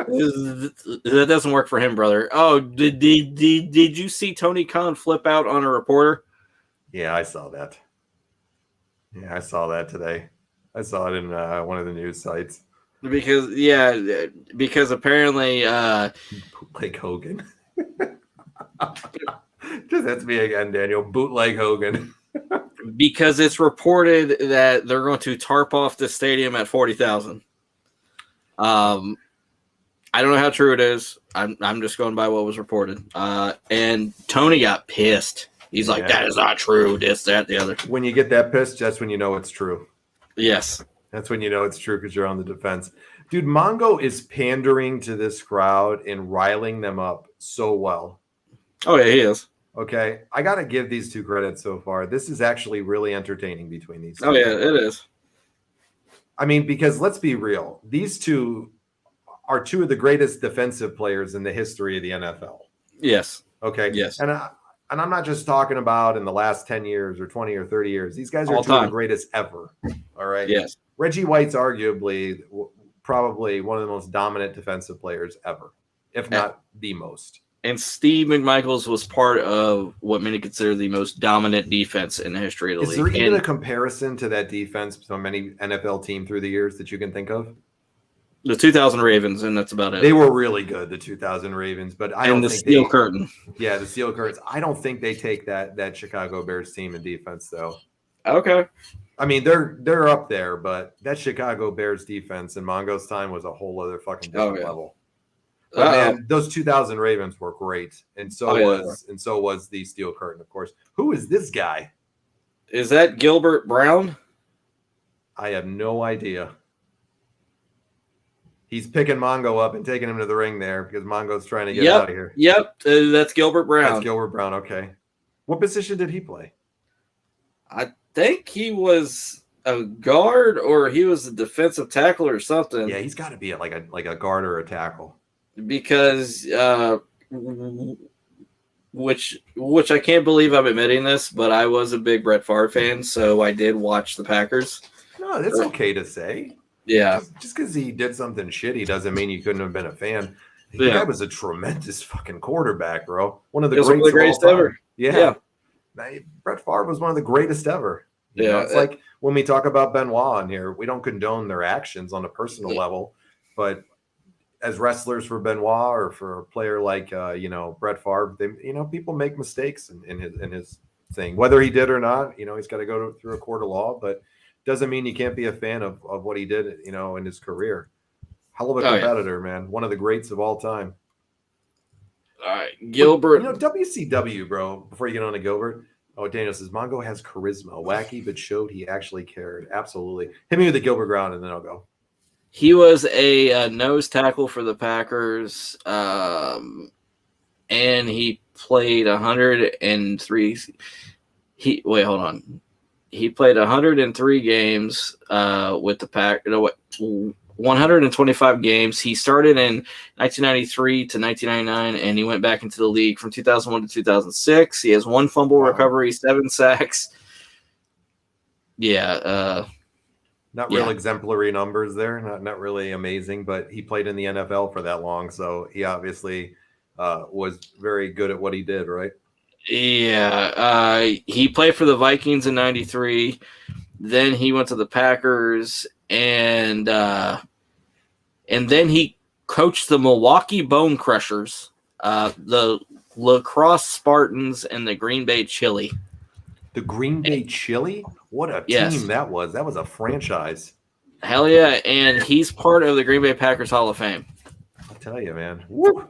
Speaker 3: That doesn't work for him, brother. Oh, did you see Tony Khan flip out on a reporter?
Speaker 2: Yeah, I saw that. Yeah, I saw that today. I saw it in one of the news sites. Because apparently Bootleg Hogan. Just that's me again, Daniel. Bootleg Hogan.
Speaker 3: Because it's reported that they're going to tarp off the stadium at 40,000. I don't know how true it is. I'm just going by what was reported. And Tony got pissed. He's like, that is not true. This, that, the other.
Speaker 2: When you get that pissed, that's when you know it's true.
Speaker 3: Yes.
Speaker 2: That's when you know it's true because you're on the defense. Dude, Mongo is pandering to this crowd and riling them up so well.
Speaker 3: Oh, yeah, he is.
Speaker 2: Okay. I got to give these two credits so far. This is actually really entertaining between these two.
Speaker 3: Oh, yeah, it is.
Speaker 2: I mean, because let's be real. These two are two of the greatest defensive players in the history of the NFL.
Speaker 3: Yes.
Speaker 2: Okay.
Speaker 3: Yes.
Speaker 2: And I'm not just talking about in the last 10 years or 20 or 30 years. These guys are
Speaker 3: All
Speaker 2: two of
Speaker 3: time.
Speaker 2: the greatest ever. All right.
Speaker 3: Yes.
Speaker 2: Reggie White's arguably probably one of the most dominant defensive players ever, if not the most.
Speaker 3: And Steve McMichaels was part of what many consider the most dominant defense in the history of the league.
Speaker 2: Is there even a comparison to that defense from any NFL team through the years that you can think of?
Speaker 3: The 2000 Ravens, and that's about it.
Speaker 2: They were really good, the 2000 Ravens, but I don't think
Speaker 3: Steel Curtain.
Speaker 2: Yeah, the Steel Curtains. I don't think they take that Chicago Bears team in defense, though.
Speaker 3: Okay.
Speaker 2: I mean, they're up there, but that Chicago Bears defense in Mongo's time was a whole other fucking different level. But man, those 2000 Ravens were great, and so was the Steel Curtain, of course. Who is this guy?
Speaker 3: Is that Gilbert Brown?
Speaker 2: I have no idea. He's picking Mongo up and taking him to the ring there because Mongo's trying to get out of here.
Speaker 3: Yep, that's Gilbert Brown.
Speaker 2: That's Gilbert Brown, okay. What position did he play?
Speaker 3: I think he was a guard or he was a defensive tackle or something.
Speaker 2: Yeah, he's got to be like a guard or a tackle.
Speaker 3: Because which I can't believe I'm admitting this, but I was a big Brett Favre fan, so I did watch the Packers.
Speaker 2: No, that's okay to say.
Speaker 3: Yeah.
Speaker 2: Just because he did something shitty doesn't mean you couldn't have been a fan. The guy was a tremendous fucking quarterback, bro. One of the greatest ever. Yeah. Brett Favre was one of the greatest ever. You know, it's like when we talk about Benoit on here, we don't condone their actions on a personal level, but as wrestlers for Benoit or for a player like Brett Favre, people make mistakes in his thing, whether he did or not. He's got to go through a court of law, but doesn't mean you can't be a fan of what he did, in his career. Hell of a competitor, man. One of the greats of all time.
Speaker 3: All right, Gilbert.
Speaker 2: WCW, bro, before you get on to Gilbert. Oh, Daniel says, Mongo has charisma. Wacky, but showed he actually cared. Absolutely. Hit me with the Gilbert Brown, and then I'll go.
Speaker 3: He was a nose tackle for the Packers, and he played 103. Hold on. He played 103 games with the Pack. 125 games. He started in 1993 to 1999, and he went back into the league from 2001 to 2006. He has 1 fumble recovery, 7 sacks. Yeah.
Speaker 2: Not real exemplary numbers there. Not really amazing, but he played in the NFL for that long, so he obviously was very good at what he did, right?
Speaker 3: Yeah. He played for the Vikings in '93. Then he went to the Packers, and then he coached the Milwaukee Bone Crushers, the Lacrosse Spartans, and the Green Bay Chili.
Speaker 2: The Green Bay Chili? What a team that was. That was a franchise.
Speaker 3: Hell yeah. And he's part of the Green Bay Packers Hall of Fame.
Speaker 2: I'll tell you, man. Woo.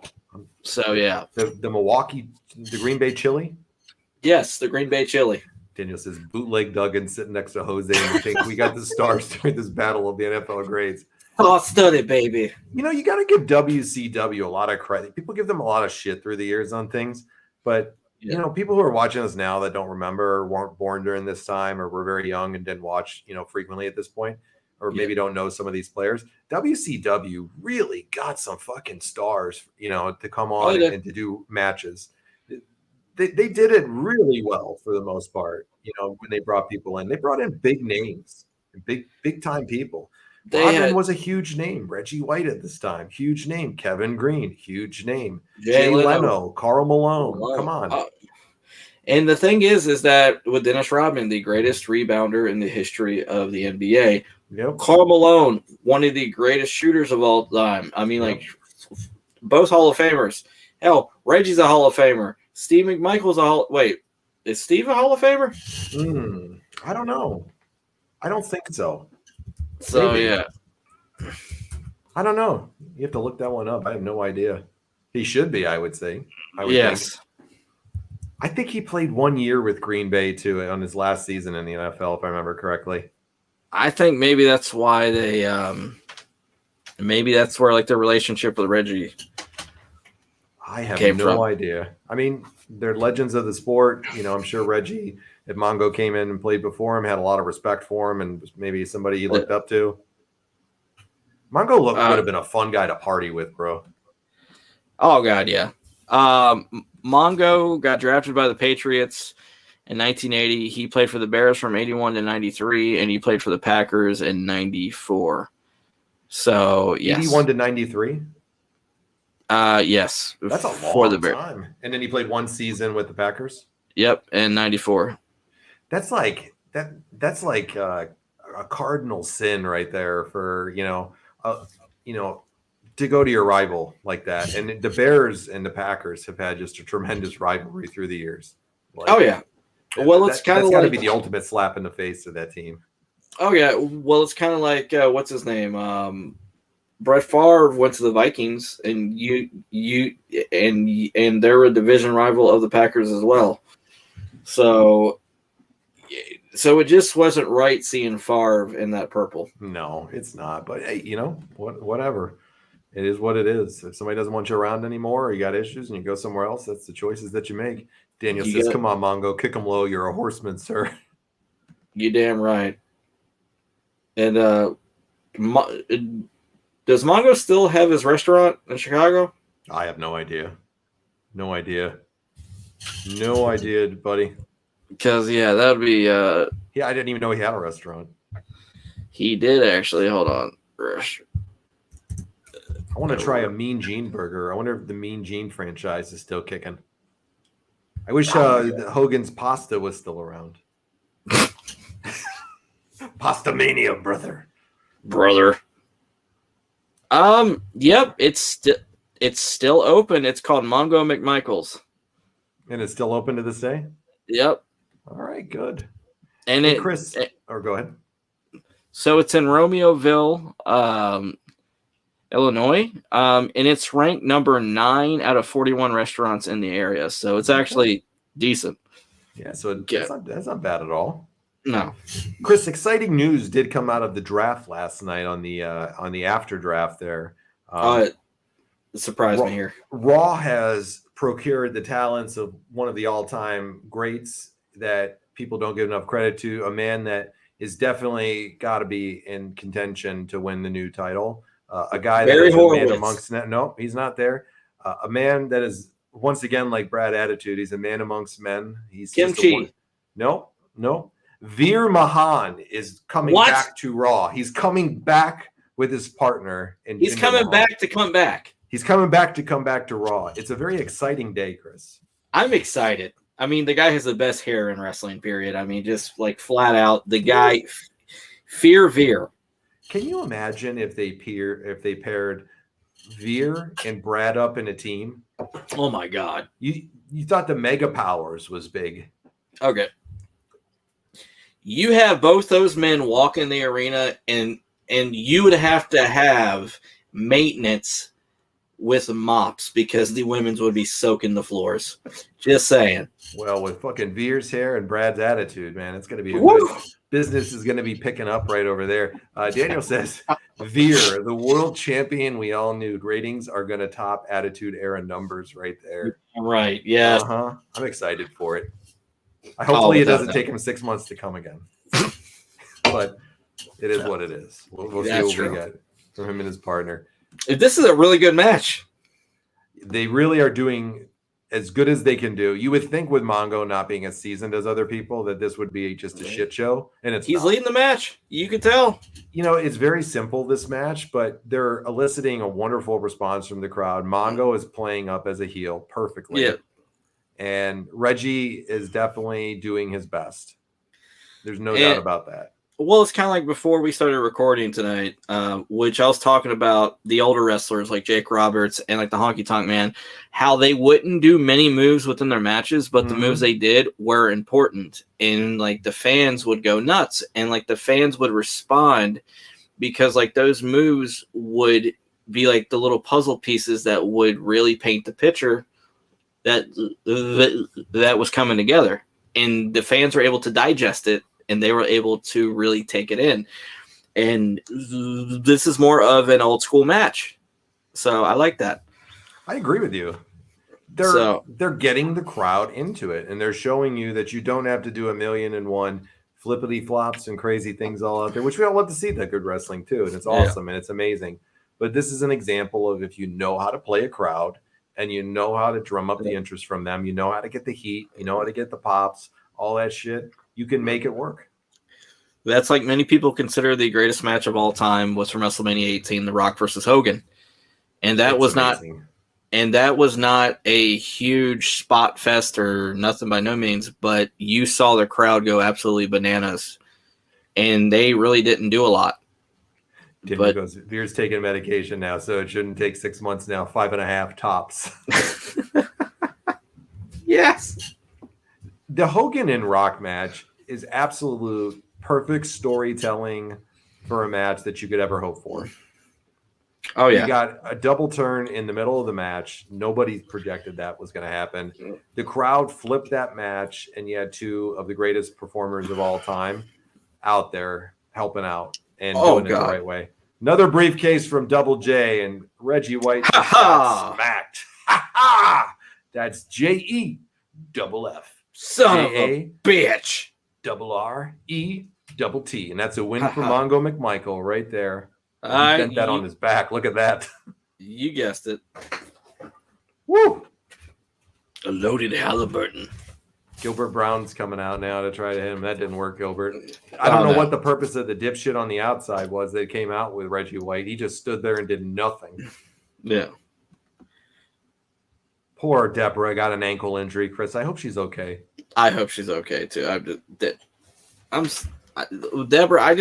Speaker 3: So, yeah.
Speaker 2: The Green Bay Chili?
Speaker 3: Yes, the Green Bay Chili.
Speaker 2: Daniel says, bootleg Duggan sitting next to Jose and think we got the stars during this battle of the NFL grades.
Speaker 3: Oh, study, baby.
Speaker 2: You know, you got to give WCW a lot of credit. People give them a lot of shit through the years on things, but you know, people who are watching us now that don't remember or weren't born during this time or were very young and didn't watch, you know, frequently at this point, or maybe don't know some of these players. WCW really got some fucking stars, you know, to come on and to do matches. They did it really well for the most part, you know, when they brought people in. They brought in big names, big time people. Rodman was a huge name. Reggie White at this time, huge name. Kevin Greene, huge name. Jay Leno, Karl Malone. Come on.
Speaker 3: And the thing is that with Dennis Rodman, the greatest rebounder in the history of the NBA, Karl Malone, one of the greatest shooters of all time. I mean, like, both Hall of Famers. Hell, Reggie's a Hall of Famer. Steve McMichael's is Steve a Hall of Famer?
Speaker 2: I don't know. I don't think so.
Speaker 3: So,
Speaker 2: maybe.
Speaker 3: Yeah.
Speaker 2: I don't know. You have to look that one up. I have no idea. He should be, I would say.
Speaker 3: Yes.
Speaker 2: I think he played 1 year with Green Bay, too, on his last season in the NFL, if I remember correctly.
Speaker 3: I think maybe that's why they maybe that's where, like, their relationship with Reggie
Speaker 2: I have no idea. I mean, they're legends of the sport. You know, I'm sure Reggie, if Mongo came in and played before him, had a lot of respect for him and maybe somebody he looked up to. Mongo would have been a fun guy to party with, bro.
Speaker 3: Oh, God, yeah. Mongo got drafted by the Patriots in 1980. He played for the Bears from 81 to 93, and he played for the Packers in 94. So, yes.
Speaker 2: 81 to 93?
Speaker 3: Yes.
Speaker 2: That's a long time. And then he played one season with the Packers?
Speaker 3: Yep, and 94.
Speaker 2: That's like a cardinal sin right there for, to go to your rival like that. And the Bears and the Packers have had just a tremendous rivalry through the years.
Speaker 3: Oh, yeah. Well, it's kind of like...
Speaker 2: got to be the ultimate slap in the face of that team.
Speaker 3: Oh, yeah. Well, it's kind of like, what's his name? Brett Favre went to the Vikings, and and they're a division rival of the Packers as well. So it just wasn't right seeing Favre in that purple.
Speaker 2: No, it's not. But hey, whatever. It is what it is. If somebody doesn't want you around anymore, or you got issues and you go somewhere else, that's the choices that you make. Daniel says, "Come on, Mongo, kick him low. You're a horseman, sir."
Speaker 3: You damn right. And does Mongo still have his restaurant in Chicago?
Speaker 2: I have no idea. No idea, buddy.
Speaker 3: Because, that would be...
Speaker 2: I didn't even know he had a restaurant.
Speaker 3: He did, actually. Hold on.
Speaker 2: I want to try a Mean Gene burger. I wonder if the Mean Gene franchise is still kicking. I wish Hogan's Pasta was still around. Pasta Mania, brother.
Speaker 3: Yep, it's still open. It's called Mongo McMichael's.
Speaker 2: And it's still open to this day?
Speaker 3: Yep.
Speaker 2: All right, good.
Speaker 3: And
Speaker 2: Chris, go ahead.
Speaker 3: So it's in Romeoville, Illinois, and it's ranked number 9 out of 41 restaurants in the area. So it's actually decent.
Speaker 2: Yeah, so that's not bad at all.
Speaker 3: No.
Speaker 2: Chris, exciting news did come out of the draft last night on the after draft there.
Speaker 3: It surprised me here.
Speaker 2: Raw has procured the talents of one of the all-time greats that people don't give enough credit to, a man that is definitely got to be in contention to win the new title. A guy that is a man amongst – no, he's not there. A man that is, once again, like Brad Attitude, he's a man amongst men. He's
Speaker 3: Kimchi.
Speaker 2: No. Veer Mahan is coming back to Raw. He's coming back with his partner.
Speaker 3: He's coming back to come back.
Speaker 2: He's coming back to come back to Raw. It's a very exciting day, Chris.
Speaker 3: I'm excited. I mean, the guy has the best hair in wrestling, period. I mean, just like flat out, the guy, Fear Veer.
Speaker 2: Can you imagine if they paired Veer and Brad up in a team?
Speaker 3: Oh my God!
Speaker 2: You thought the Mega Powers was big?
Speaker 3: Okay. You have both those men walk in the arena, and you would have to have maintenance with mops because the women's would be soaking the floors. Just saying.
Speaker 2: Well, with fucking Veer's hair and Brad's attitude, man, it's going to be a good business is going to be picking up right over there. Daniel says, Veer, the world champion, we all knew ratings are going to top Attitude Era numbers right there.
Speaker 3: Right, yeah.
Speaker 2: I'm excited for it. Hopefully it doesn't take him 6 months to come again. But it is what it is. We'll see what we get from him and his partner.
Speaker 3: This is a really good match.
Speaker 2: They really are doing as good as they can do. You would think with Mongo not being as seasoned as other people that this would be just a shit show, and he's
Speaker 3: leading the match. You can tell.
Speaker 2: You know, it's very simple, this match, but they're eliciting a wonderful response from the crowd. Mongo is playing up as a heel perfectly.
Speaker 3: Yeah.
Speaker 2: And Reggie is definitely doing his best. There's no doubt about that.
Speaker 3: Well, it's kind of like before we started recording tonight, which I was talking about the older wrestlers like Jake Roberts and like the Honky Tonk Man, how they wouldn't do many moves within their matches, but the moves they did were important. And like the fans would go nuts and like the fans would respond because like those moves would be like the little puzzle pieces that would really paint the picture that was coming together. And the fans were able to digest it. And they were able to really take it in. And this is more of an old school match. So I like that.
Speaker 2: I agree with you. They're getting the crowd into it. And they're showing you that you don't have to do 1,000,001 flippity flops and crazy things all out there, which we all love to see that good wrestling too. And it's awesome and it's amazing. But this is an example of if you know how to play a crowd and you know how to drum up the interest from them, you know how to get the heat, you know how to get the pops, all that shit. You can make it work.
Speaker 3: That's like many people consider the greatest match of all time was from WrestleMania 18, The Rock versus Hogan. And that was amazing. That was not a huge spot fest or nothing by no means, but you saw the crowd go absolutely bananas. And they really didn't do a lot.
Speaker 2: Timmy goes, Veer's taking medication now, so it shouldn't take 6 months now, 5.5 tops.
Speaker 3: Yes.
Speaker 2: The Hogan and Rock match is absolute perfect storytelling for a match that you could ever hope for.
Speaker 3: Oh, yeah.
Speaker 2: You got a double turn in the middle of the match. Nobody projected that was going to happen. The crowd flipped that match, and you had two of the greatest performers of all time out there helping out and doing it the right way. Another briefcase from Double J, and Reggie White got smacked. That's JE-double-F.
Speaker 3: Son of a bitch.
Speaker 2: RRE-double-T. And that's a win for Mongo McMichael right there. He bent that on his back. Look at that.
Speaker 3: You guessed it.
Speaker 2: Woo!
Speaker 3: A loaded Halliburton.
Speaker 2: Gilbert Brown's coming out now to try to hit him. That didn't work, Gilbert. I don't know what the purpose of the dipshit on the outside was that came out with Reggie White. He just stood there and did nothing.
Speaker 3: Yeah.
Speaker 2: Poor Deborah got an ankle injury, Chris. I hope she's okay.
Speaker 3: I hope she's okay, too. Deborah, I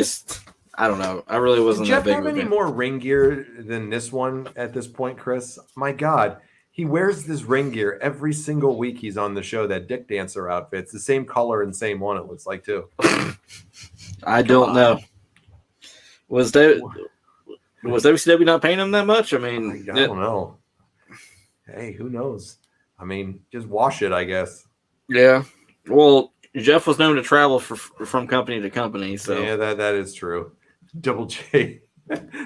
Speaker 3: don't know. I really wasn't
Speaker 2: Did Jeff
Speaker 3: that big
Speaker 2: have
Speaker 3: of
Speaker 2: any more ring gear than this one at this point, Chris? My God. He wears this ring gear every single week he's on the show, that Dick Dancer outfit. It's the same color and same one, it looks like, too.
Speaker 3: I don't know. Was WCW not paying him that much? I mean,
Speaker 2: I don't know. Hey, who knows? I mean, just wash it, I guess.
Speaker 3: Yeah. Well, Jeff was known to travel from company to company. So
Speaker 2: yeah, that is true. Double J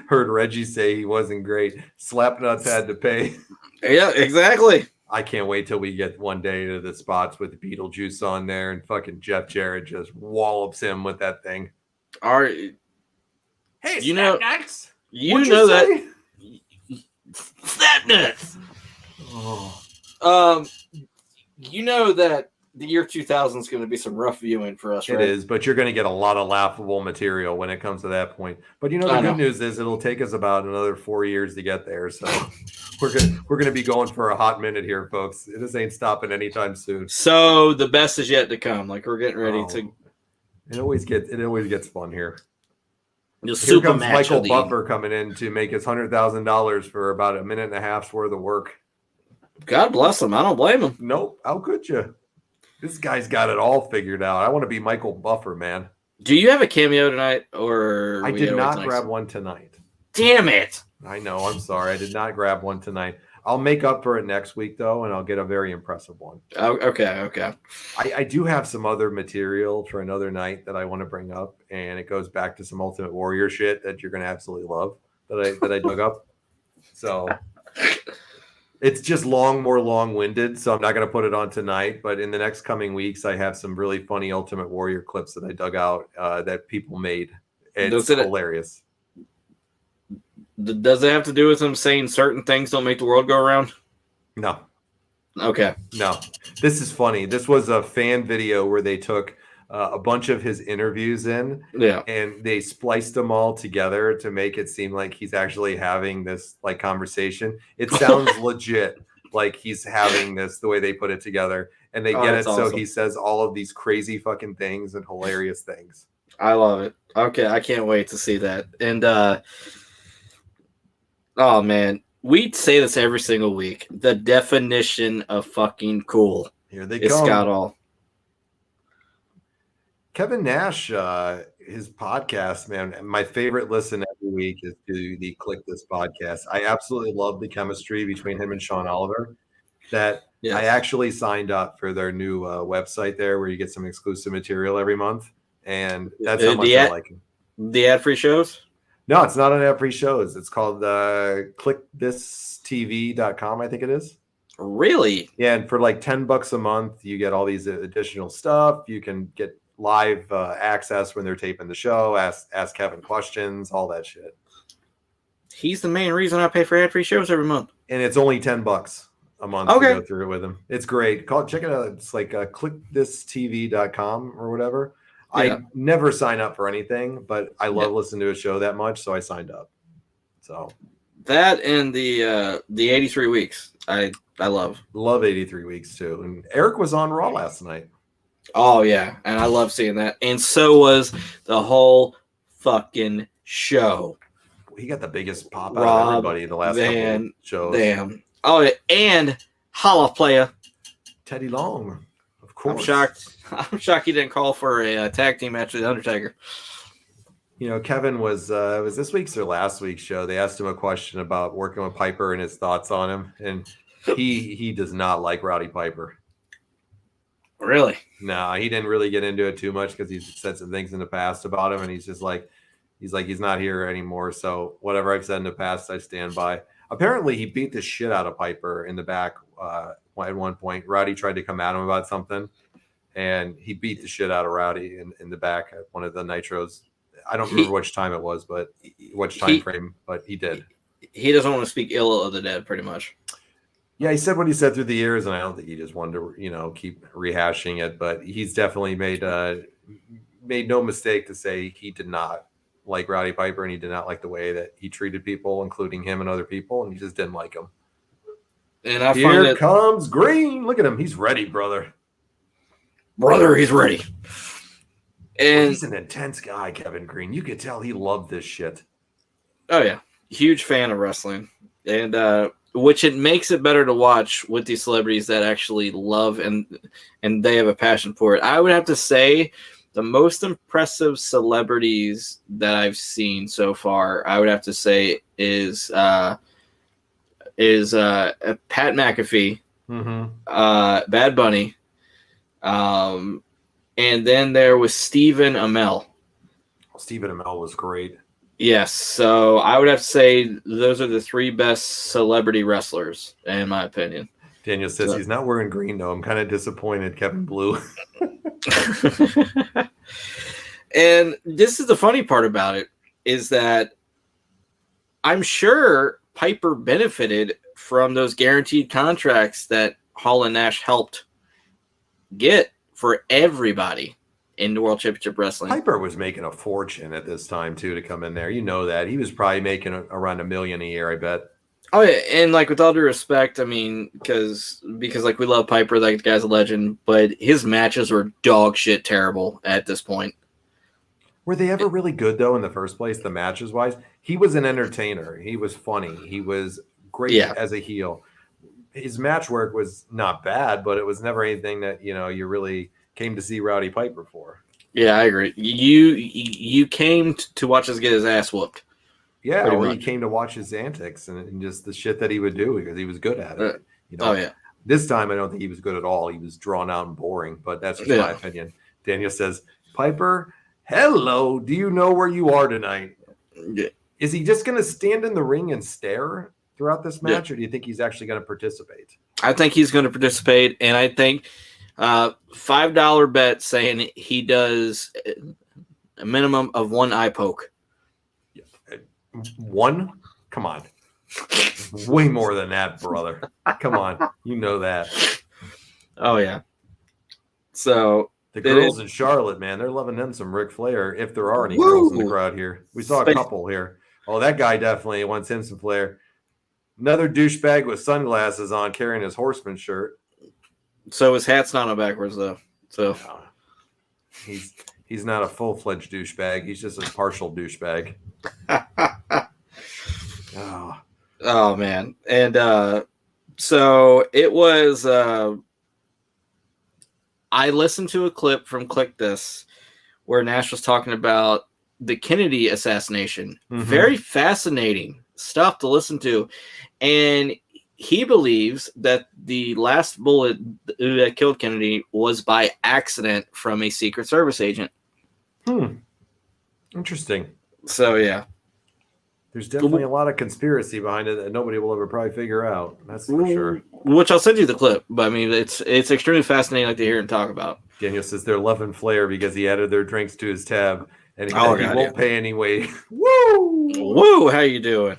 Speaker 2: heard Reggie say he wasn't great. Slapnuts had to pay.
Speaker 3: Yeah, exactly.
Speaker 2: I can't wait till we get one day to the spots with Beetlejuice on there and fucking Jeff Jarrett just wallops him with that thing.
Speaker 3: All right.
Speaker 2: Hey,
Speaker 3: you know
Speaker 2: nuts.
Speaker 3: You know that Snap nuts.
Speaker 2: Oh.
Speaker 3: You know that the year 2000 is going to be some rough viewing for us.
Speaker 2: It is, but you're going to get a lot of laughable material when it comes to that point. But the good news is it'll take us about another 4 years to get there. So we're going to be going for a hot minute here, folks. This ain't stopping anytime soon.
Speaker 3: So the best is yet to come. Like we're getting ready to.
Speaker 2: It always gets fun here.
Speaker 3: Here
Speaker 2: comes Michael Buffer coming in to make his $100,000 for about a minute and a half's worth of work.
Speaker 3: God bless him. I don't blame him.
Speaker 2: Nope. How could you? This guy's got it all figured out. I want to be Michael Buffer, man.
Speaker 3: Do you have a cameo tonight, or
Speaker 2: I did not grab one tonight?
Speaker 3: Damn it!
Speaker 2: I know. I'm sorry. I did not grab one tonight. I'll make up for it next week, though, and I'll get a very impressive one.
Speaker 3: Oh, okay.
Speaker 2: I do have some other material for another night that I want to bring up, and it goes back to some Ultimate Warrior shit that you're going to absolutely love that I dug up. So it's just more long-winded, so I'm not going to put it on tonight. But in the next coming weeks, I have some really funny Ultimate Warrior clips that I dug out that people made. It's hilarious.
Speaker 3: Does it have to do with him saying certain things don't make the world go around?
Speaker 2: No.
Speaker 3: Okay.
Speaker 2: No. This is funny. This was a fan video where they took a bunch of his interviews in, and they spliced them all together to make it seem like he's actually having this like conversation. It sounds legit, like he's having this the way they put it together, and they get it. Awesome. So he says all of these crazy fucking things and hilarious things.
Speaker 3: I love it. Okay, I can't wait to see that. And oh man, we say this every single week. The definition of fucking cool.
Speaker 2: Here they
Speaker 3: come. Scott Hall.
Speaker 2: Kevin Nash, his podcast, man, my favorite listen every week is to the Click This podcast. I absolutely love the chemistry between him and Sean Oliver. I actually signed up for their new website there where you get some exclusive material every month. And that's how much I like him.
Speaker 3: The ad-free shows?
Speaker 2: No, it's not an ad-free shows. It's called clickthisTV.com, I think it is.
Speaker 3: Really?
Speaker 2: Yeah, and for like $10 a month, you get all these additional stuff. You can get live access when they're taping the show, ask Kevin questions, all that shit.
Speaker 3: He's the main reason I pay for ad-free shows every month.
Speaker 2: And it's only $10 a month to go through it with him. It's great. Check it out. It's like clickthisTV.com or whatever. Yeah. I never sign up for anything, but I love listening to a show that much, so I signed up. So
Speaker 3: that and the 83 weeks, I love
Speaker 2: 83 weeks too. And Eric was on Raw last night.
Speaker 3: Oh yeah, and I love seeing that. And so was the whole fucking show.
Speaker 2: He got the biggest pop out of everybody in the last couple of shows.
Speaker 3: Damn. Oh yeah, and Holla Playa
Speaker 2: Teddy Long. Of course.
Speaker 3: I'm shocked he didn't call for a tag team match with The Undertaker.
Speaker 2: You know, Kevin was this week's or last week's show. They asked him a question about working with Piper and his thoughts on him, and he does not like Roddy Piper.
Speaker 3: Really?
Speaker 2: No, he didn't really get into it too much because he's said some things in the past about him, and he's not here anymore. So whatever I've said in the past, I stand by. Apparently, he beat the shit out of Piper in the back at one point. Roddy tried to come at him about something, and he beat the shit out of Roddy in the back at one of the Nitros. I don't remember which time it was, but which time frame, but he did.
Speaker 3: He doesn't want to speak ill of the dead, pretty much.
Speaker 2: Yeah, he said what he said through the years, and I don't think he just wanted to, keep rehashing it. But he's definitely made no mistake to say he did not like Roddy Piper, and he did not like the way that he treated people, including him and other people, and he just didn't like him.
Speaker 3: And I
Speaker 2: Here comes Greene. Look at him. He's ready, brother.
Speaker 3: Brother, he's ready. And
Speaker 2: he's an intense guy, Kevin Greene. You could tell he loved this shit.
Speaker 3: Oh, yeah. Huge fan of wrestling. And which it makes it better to watch with these celebrities that actually love and they have a passion for it. I would have to say the most impressive celebrities that I've seen so far, I would have to say is Pat McAfee, Bad Bunny, and then there was Stephen Amell.
Speaker 2: Stephen Amell was great.
Speaker 3: Yes, so I would have to say those are the three best celebrity wrestlers, in my opinion.
Speaker 2: Daniel says he's not wearing green, though. I'm kind of disappointed, Kevin Blue.
Speaker 3: And this is the funny part about it, is that I'm sure Piper benefited from those guaranteed contracts that Hall and Nash helped get for everybody in the World Championship Wrestling.
Speaker 2: Piper was making a fortune at this time too to come in there. You know that he was probably making around $1 million a year. I bet.
Speaker 3: Oh yeah, and like with all due respect, I mean, because like we love Piper, like the guy's a legend, but his matches were dog shit terrible at this point.
Speaker 2: Were they ever really good though in the first place? The matches wise, he was an entertainer. He was funny. He was great as a heel. His match work was not bad, but it was never anything that you really came to see Rowdy Piper for.
Speaker 3: Yeah, I agree. You came to watch us get his ass whooped.
Speaker 2: Yeah, or he came to watch his antics and just the shit that he would do because he was good at it.
Speaker 3: Oh yeah.
Speaker 2: This time I don't think he was good at all. He was drawn out and boring, but that's just my opinion. Daniel says, Piper, hello, do you know where you are tonight?
Speaker 3: Yeah.
Speaker 2: Is he just going to stand in the ring and stare throughout this match, or do you think he's actually going to participate?
Speaker 3: I think he's going to participate, and I think $5 bet saying he does a minimum of one eye poke.
Speaker 2: One? Come on. Way more than that, brother. Come on. You know that.
Speaker 3: Oh, yeah. So
Speaker 2: the girls in Charlotte, man, they're loving them some Ric Flair, if there are any girls in the crowd here. We saw a couple here. Oh, that guy definitely wants him some Flair. Another douchebag with sunglasses on carrying his Horseman shirt.
Speaker 3: So his hat's not on backwards, though. So
Speaker 2: no. He's not a full-fledged douchebag. He's just a partial douchebag.
Speaker 3: Oh man. And so it was I listened to a clip from Click This where Nash was talking about the Kennedy assassination. Mm-hmm. Very fascinating stuff to listen to. And he believes that the last bullet that killed Kennedy was by accident from a Secret Service agent.
Speaker 2: Interesting.
Speaker 3: So, yeah.
Speaker 2: There's definitely a lot of conspiracy behind it that nobody will ever probably figure out. That's for sure.
Speaker 3: Which I'll send you the clip. But, I mean, it's extremely fascinating to hear and talk about.
Speaker 2: Daniel says they're loving Flair because he added their drinks to his tab. And he won't pay anyway. Woo!
Speaker 3: Woo! How you doing?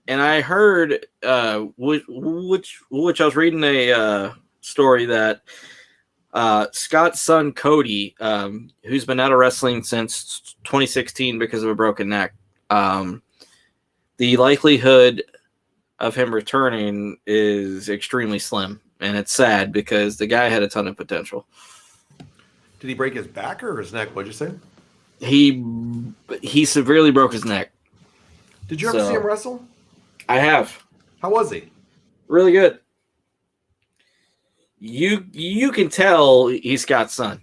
Speaker 3: And I heard, which I was reading a story that Scott's son Cody, who's been out of wrestling since 2016 because of a broken neck, the likelihood of him returning is extremely slim, and it's sad because the guy had a ton of potential.
Speaker 2: Did he break his back or his neck? What'd you say?
Speaker 3: He severely broke his neck.
Speaker 2: Did you ever see him wrestle?
Speaker 3: I have.
Speaker 2: How was he? Really
Speaker 3: good. You can tell he's Scott's son.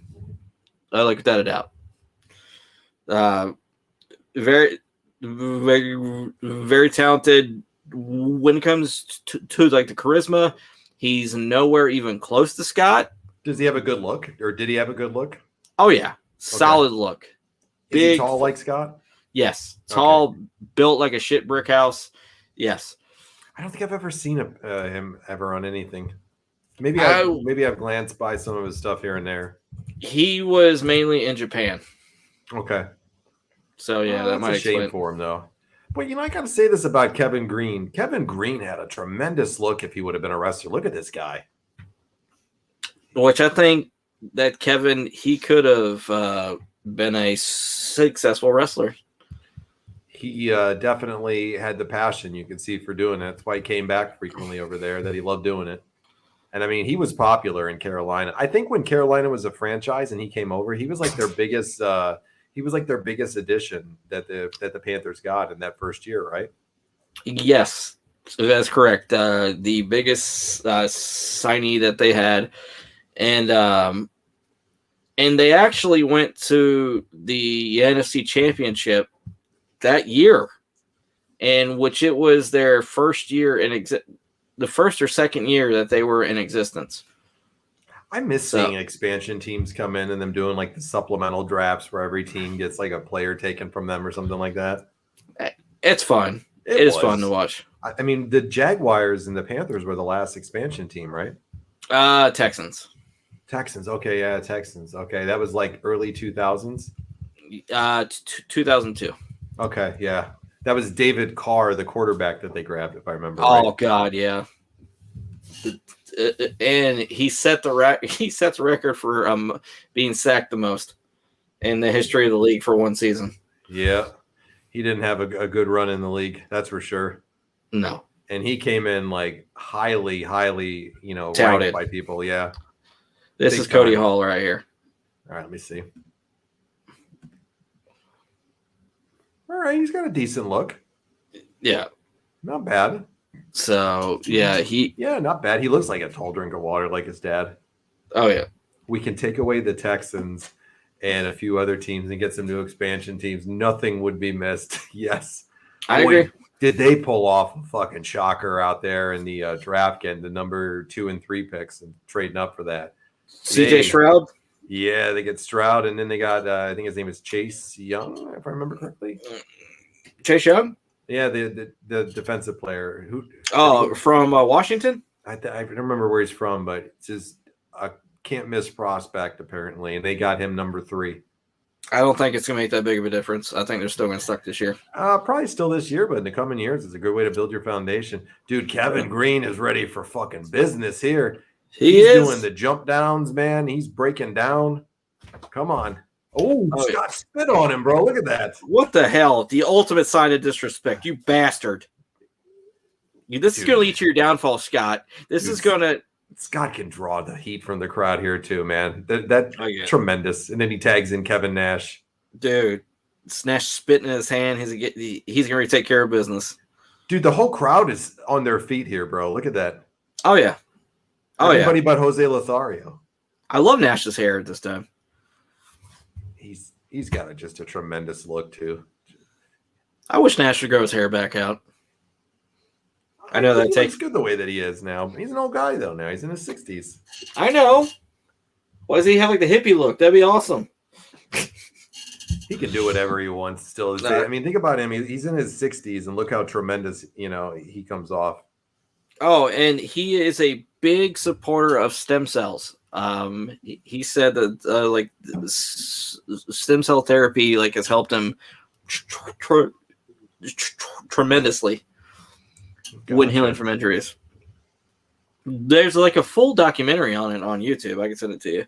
Speaker 3: Like without a doubt. Very, very, very talented. When it comes to like the charisma, he's nowhere even close to Scott.
Speaker 2: Does he have a good look, or did he have a good look?
Speaker 3: Oh yeah, solid look.
Speaker 2: Big, is he tall like Scott?
Speaker 3: Yes, tall, built like a shit brick house. Yes.
Speaker 2: I don't think I've ever seen him ever on anything. Maybe I've glanced by some of his stuff here and there.
Speaker 3: He was mainly in Japan.
Speaker 2: Okay.
Speaker 3: So yeah, that might
Speaker 2: explain. Shame for him though. But I gotta say this about Kevin Greene. Kevin Greene had a tremendous look if he would have been a wrestler. Look at this guy.
Speaker 3: Which I think that Kevin, he could have been a successful wrestler.
Speaker 2: He definitely had the passion you could see for doing it. That's why he came back frequently over there, that he loved doing it. And I mean, he was popular in Carolina. I think when Carolina was a franchise and he came over, he was like their biggest addition that the Panthers got in that first year, right?
Speaker 3: Yes, that's correct. The biggest signee that they had. And they actually went to the NFC Championship that year, in which it was their first year the first or second year that they were in existence.
Speaker 2: I miss seeing expansion teams come in and them doing like the supplemental drafts where every team gets like a player taken from them or something like that.
Speaker 3: It's fun. It is fun to watch.
Speaker 2: I mean, the Jaguars and the Panthers were the last expansion team, right?
Speaker 3: Texans.
Speaker 2: Okay, yeah, Texans. Okay, that was like early 2000s?
Speaker 3: 2002.
Speaker 2: Okay, yeah. That was David Carr, the quarterback that they grabbed, if I remember
Speaker 3: right.
Speaker 2: Oh,
Speaker 3: God, yeah. and he set the he sets the record for being sacked the most in the history of the league for one season.
Speaker 2: Yeah, he didn't have a good run in the league, that's for sure.
Speaker 3: No,
Speaker 2: and he came in like highly,
Speaker 3: touted
Speaker 2: ranked by people. Yeah,
Speaker 3: this is Cody Hall right here.
Speaker 2: All right, let me see. All right, he's got a decent look.
Speaker 3: Yeah,
Speaker 2: not bad.
Speaker 3: So yeah,
Speaker 2: not bad. He looks like a tall drink of water, like his dad.
Speaker 3: Oh yeah.
Speaker 2: We can take away the Texans and a few other teams and get some new expansion teams. Nothing would be missed. Yes,
Speaker 3: I agree.
Speaker 2: Did they pull off a fucking shocker out there in the draft, getting the number 2 and 3 picks and trading up for that?
Speaker 3: CJ Stroud.
Speaker 2: Yeah, they get Stroud, and then they got I think his name is Chase Young, if I remember correctly.
Speaker 3: Chase Young.
Speaker 2: Yeah, the defensive player who.
Speaker 3: Oh, from Washington.
Speaker 2: I don't remember where he's from, but it's just a can't miss prospect apparently, and they got him number 3.
Speaker 3: I don't think it's gonna make that big of a difference. I think they're still gonna suck this year.
Speaker 2: Probably still this year, but in the coming years, it's a good way to build your foundation. Dude, Kevin Greene is ready for fucking business here. He's doing the jump downs, man. He's breaking down. Come on. Oh, Scott spit on him, bro. Look at that.
Speaker 3: What the hell? The ultimate sign of disrespect, you bastard. This is going to lead to your downfall, Scott. This is going to...
Speaker 2: Scott can draw the heat from the crowd here, too, man. That's tremendous. And then he tags in Kevin Nash.
Speaker 3: Dude, Nash spitting in his hand. He's going to take care of business.
Speaker 2: Dude, the whole crowd is on their feet here, bro. Look at that.
Speaker 3: Oh, yeah.
Speaker 2: Everybody but Jose Lothario.
Speaker 3: I love Nash's hair at this time.
Speaker 2: He's got just a tremendous look too.
Speaker 3: I wish Nash would grow his hair back out. I know that takes
Speaker 2: good the way that he is now. He's an old guy though. Now he's in his 60s.
Speaker 3: I know. Why does he have like the hippie look? That'd be awesome.
Speaker 2: He can do whatever he wants still. I mean, think about him. He's in his 60s, and look how tremendous he comes off.
Speaker 3: Oh, and he is a big supporter of stem cells. He said that like stem cell therapy like has helped him tremendously when healing from injuries. There's like a full documentary on it on YouTube. I can send it to you.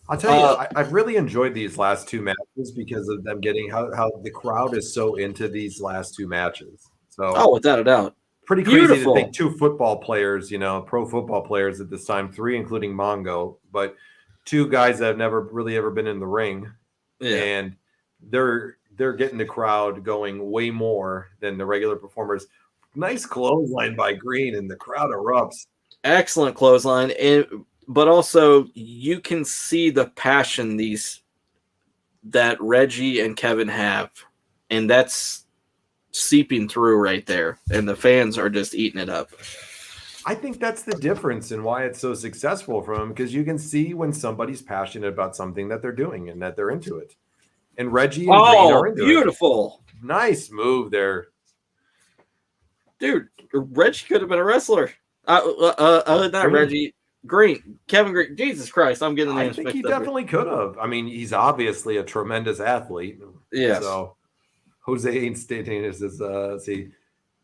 Speaker 2: I'll tell you, I've really enjoyed these last 2 matches because of them getting how the crowd is so into these last 2 matches. So
Speaker 3: without a doubt.
Speaker 2: Pretty crazy to think 2 football players, pro football players at this time, 3 including Mongo, but 2 guys that have never really ever been in the ring, and they're getting the crowd going way more than the regular performers. Nice clothesline by Greene, and the crowd erupts.
Speaker 3: Excellent clothesline, but also you can see the passion that Reggie and Kevin have, and that's seeping through right there, and the fans are just eating it up.
Speaker 2: I think that's the difference in why it's so successful for them, because you can see when somebody's passionate about something that they're doing and that they're into it. And Reggie and Greene are into
Speaker 3: beautiful.
Speaker 2: It. Nice move there.
Speaker 3: Dude, Reggie could have been a wrestler. Not Reggie. Greene. Kevin Greene. Jesus Christ, I'm getting the names mixed up.
Speaker 2: I think he definitely could have. I mean, he's obviously a tremendous athlete.
Speaker 3: Yes.
Speaker 2: So Jose ain't stating this as see.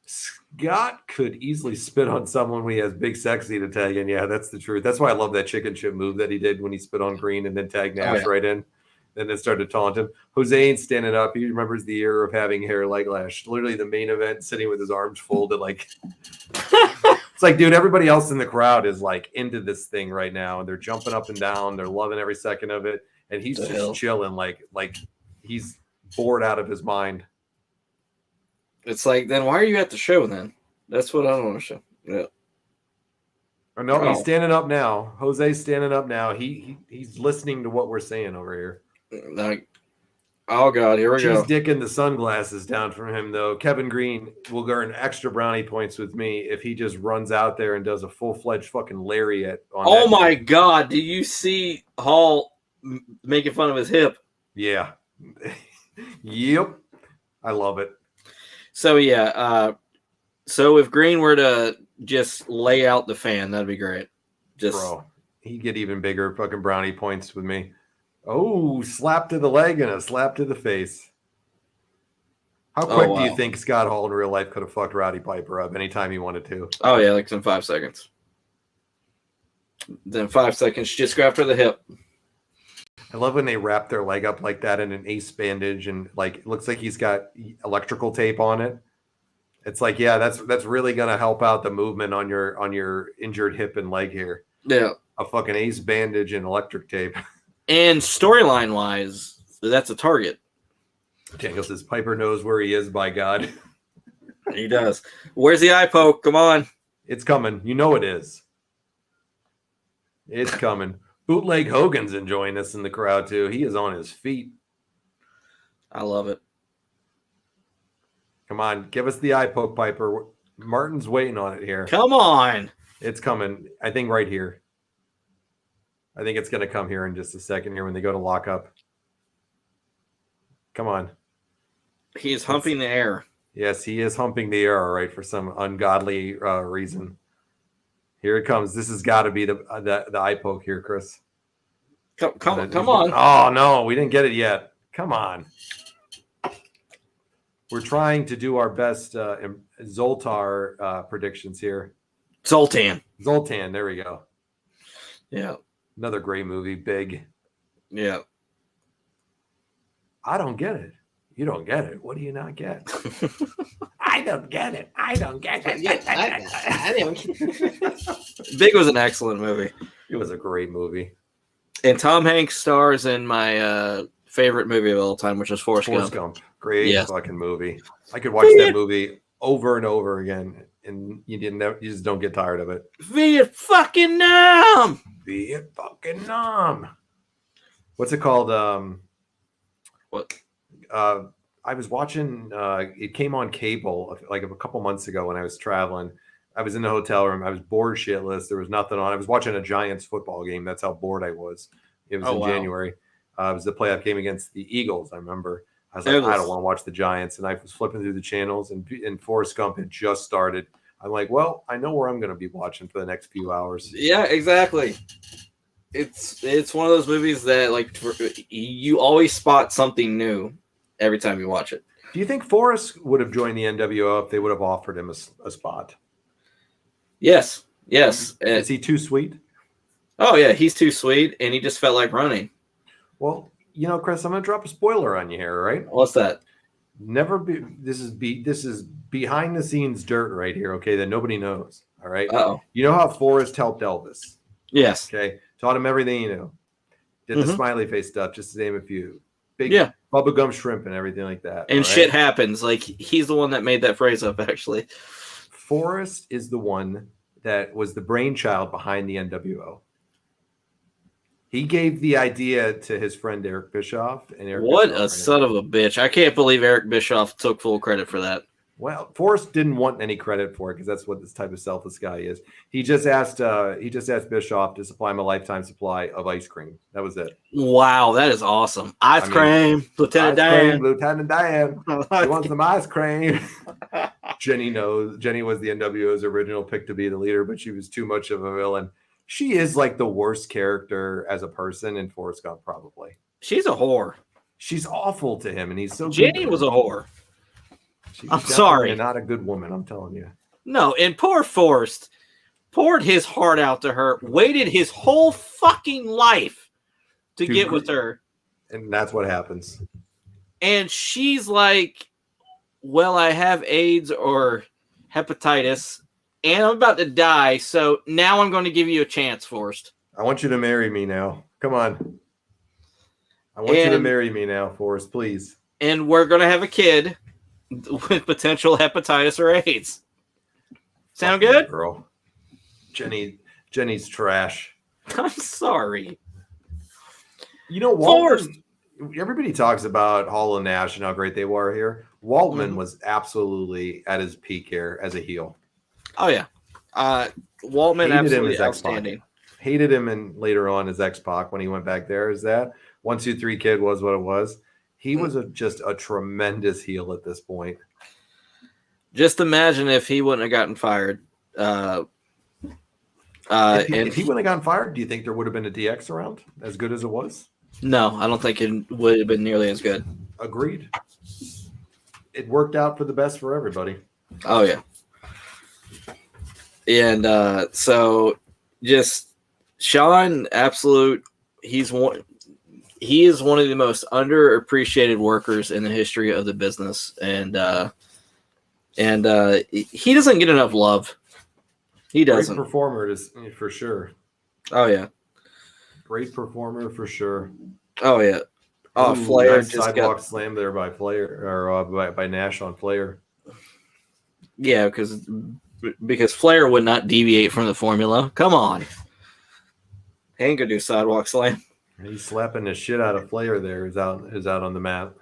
Speaker 2: Scott could easily spit on someone when he has Big Sexy to tag in. Yeah, that's the truth. That's why I love that chicken chip move that he did when he spit on Greene and then tagged Nash right in. And then started taunting him. Jose ain't standing up. He remembers the era of having hair like Lash. Literally the main event, sitting with his arms folded. Like, it's like, dude, everybody else in the crowd is like into this thing right now. And they're jumping up and down. They're loving every second of it. And he's just chilling like he's bored out of his mind.
Speaker 3: It's like, then why are you at the show then? That's what I don't want to show. Yeah.
Speaker 2: No, he's standing up now. Jose's standing up now. He's listening to what we're saying over here.
Speaker 3: Like, oh God, here we go.
Speaker 2: She's dicking the sunglasses down from him, though. Kevin Greene will earn extra brownie points with me if he just runs out there and does a full-fledged fucking lariat.
Speaker 3: Oh my God! Did you see Hall making fun of his hip?
Speaker 2: Yeah. Yep. I love it.
Speaker 3: So yeah. So if Greene were to just lay out the fan, that'd be great.
Speaker 2: Bro, he'd get even bigger fucking brownie points with me. Oh, slap to the leg and a slap to the face. How quick do you think Scott Hall in real life could have fucked Roddy Piper up anytime he wanted to?
Speaker 3: Oh, yeah, like in 5 seconds. Then 5 seconds, just go after the hip.
Speaker 2: I love when they wrap their leg up like that in an ace bandage and like it looks like he's got electrical tape on it. It's like, yeah, that's really gonna help out the movement on your injured hip and leg here.
Speaker 3: Yeah.
Speaker 2: A fucking ace bandage and electric tape.
Speaker 3: And storyline wise, that's a target.
Speaker 2: Daniel says Piper knows where he is, by God.
Speaker 3: He does. Where's the eye poke? Come on.
Speaker 2: It's coming. You know it is. It's coming. Bootleg Hogan's enjoying this in the crowd, too. He is on his feet.
Speaker 3: I love it.
Speaker 2: Come on. Give us the eye poke, Piper. Martin's waiting on it here.
Speaker 3: Come on.
Speaker 2: It's coming. I think right here. I think it's going to come here in just a second here when they go to lock up. Come on.
Speaker 3: He is humping the air.
Speaker 2: Yes, he is humping the air, all right, for some ungodly reason. Here it comes. This has got to be the eye poke here, Chris.
Speaker 3: Come on.
Speaker 2: Oh, no, we didn't get it yet. Come on. We're trying to do our best Zoltar predictions here.
Speaker 3: Zoltan,
Speaker 2: there we go.
Speaker 3: Yeah.
Speaker 2: Another great movie, Big.
Speaker 3: Yeah.
Speaker 2: I don't get it. You don't get it. What do you not get? I don't get it. I don't get it.
Speaker 3: Big was an excellent movie.
Speaker 2: It was a great movie.
Speaker 3: And Tom Hanks stars in my favorite movie of all time, which is Forrest Gump.
Speaker 2: Great fucking movie. I could watch that movie over and over again, and you just don't get tired of it.
Speaker 3: Vietnam.
Speaker 2: What's it called?
Speaker 3: What?
Speaker 2: I was watching. It came on cable like a couple months ago when I was traveling. I was in the hotel room. I was bored shitless. There was nothing on. I was watching a Giants football game. That's how bored I was. It was in January. It was the playoff game against the Eagles. I remember. I was like, I don't want to watch the Giants, and I was flipping through the channels, and Forrest Gump had just started. I'm like, well, I know where I'm going to be watching for the next few hours.
Speaker 3: Yeah, exactly. It's one of those movies that like you always spot something new every time you watch it.
Speaker 2: Do you think Forrest would have joined the NWO if they would have offered him a spot?
Speaker 3: Yes. Yes.
Speaker 2: Is he too sweet?
Speaker 3: Oh yeah, he's too sweet, and he just felt like running.
Speaker 2: Well, you know, Chris, I'm going to drop a spoiler on you here, right?
Speaker 3: What's that?
Speaker 2: This is behind the scenes dirt right here, okay, that nobody knows, all right?
Speaker 3: Uh-oh.
Speaker 2: You know how Forrest helped Elvis?
Speaker 3: Yes.
Speaker 2: Okay, taught him everything he knew. Did the smiley face stuff, just to name a few. Big bubblegum shrimp and everything like that.
Speaker 3: And shit happens. Like, he's the one that made that phrase up, actually.
Speaker 2: Forrest is the one that was the brainchild behind the NWO. He gave the idea to his friend Eric Bischoff.
Speaker 3: What a son of a bitch. I can't believe Eric Bischoff took full credit for that.
Speaker 2: Well, Forrest didn't want any credit for it because that's what this type of selfless guy is. He just asked Bischoff to supply him a lifetime supply of ice cream. That was it.
Speaker 3: Wow, that is awesome. Ice cream, Lieutenant Dan.
Speaker 2: Lieutenant Dan. He wants some ice cream. Jenny knows. Jenny was the NWO's original pick to be the leader, but she was too much of a villain. She is like the worst character as a person in Forrest Gump, probably.
Speaker 3: She's a whore.
Speaker 2: She's awful to him, and he's so
Speaker 3: Jenny was a whore. I'm sorry.
Speaker 2: Not a good woman, I'm telling you.
Speaker 3: No, and poor Forrest poured his heart out to her, waited his whole fucking life to get with her.
Speaker 2: And that's what happens.
Speaker 3: And she's like, well, I have AIDS or hepatitis, and I'm about to die, so now I'm going to give you a chance, Forrest.
Speaker 2: I want you to marry me now. Come on. I want you to marry me now, Forrest, please.
Speaker 3: And we're going to have a kid with potential hepatitis or AIDS. Sound good?
Speaker 2: Girl. Jenny's trash.
Speaker 3: I'm sorry.
Speaker 2: You know, Waltman, everybody talks about Hall and Nash and how great they were here. Waltman was absolutely at his peak here as a heel.
Speaker 3: Oh, yeah. Waltman absolutely outstanding.
Speaker 2: Hated him and later on as X-Pac when he went back there. Is that 1, 2, 3 kid was what it was. He was just a tremendous heel at this point.
Speaker 3: Just imagine if he wouldn't have gotten fired.
Speaker 2: If he wouldn't have gotten fired, do you think there would have been a DX around as good as it was?
Speaker 3: No, I don't think it would have been nearly as good.
Speaker 2: Agreed. It worked out for the best for everybody.
Speaker 3: Oh, yeah. And so just Sean, absolute. He is one of the most underappreciated workers in the history of the business, and he doesn't get enough love. He doesn't.
Speaker 2: Great performer, for sure.
Speaker 3: Oh yeah,
Speaker 2: great performer for sure.
Speaker 3: Oh yeah. Oh, Flair
Speaker 2: nice
Speaker 3: just
Speaker 2: sidewalk slam there by Flair or by Nash on Flair.
Speaker 3: Yeah, because Flair would not deviate from the formula. Come on, he ain't gonna do sidewalk slam.
Speaker 2: He's slapping the shit out of Flair there. Is out on the mat.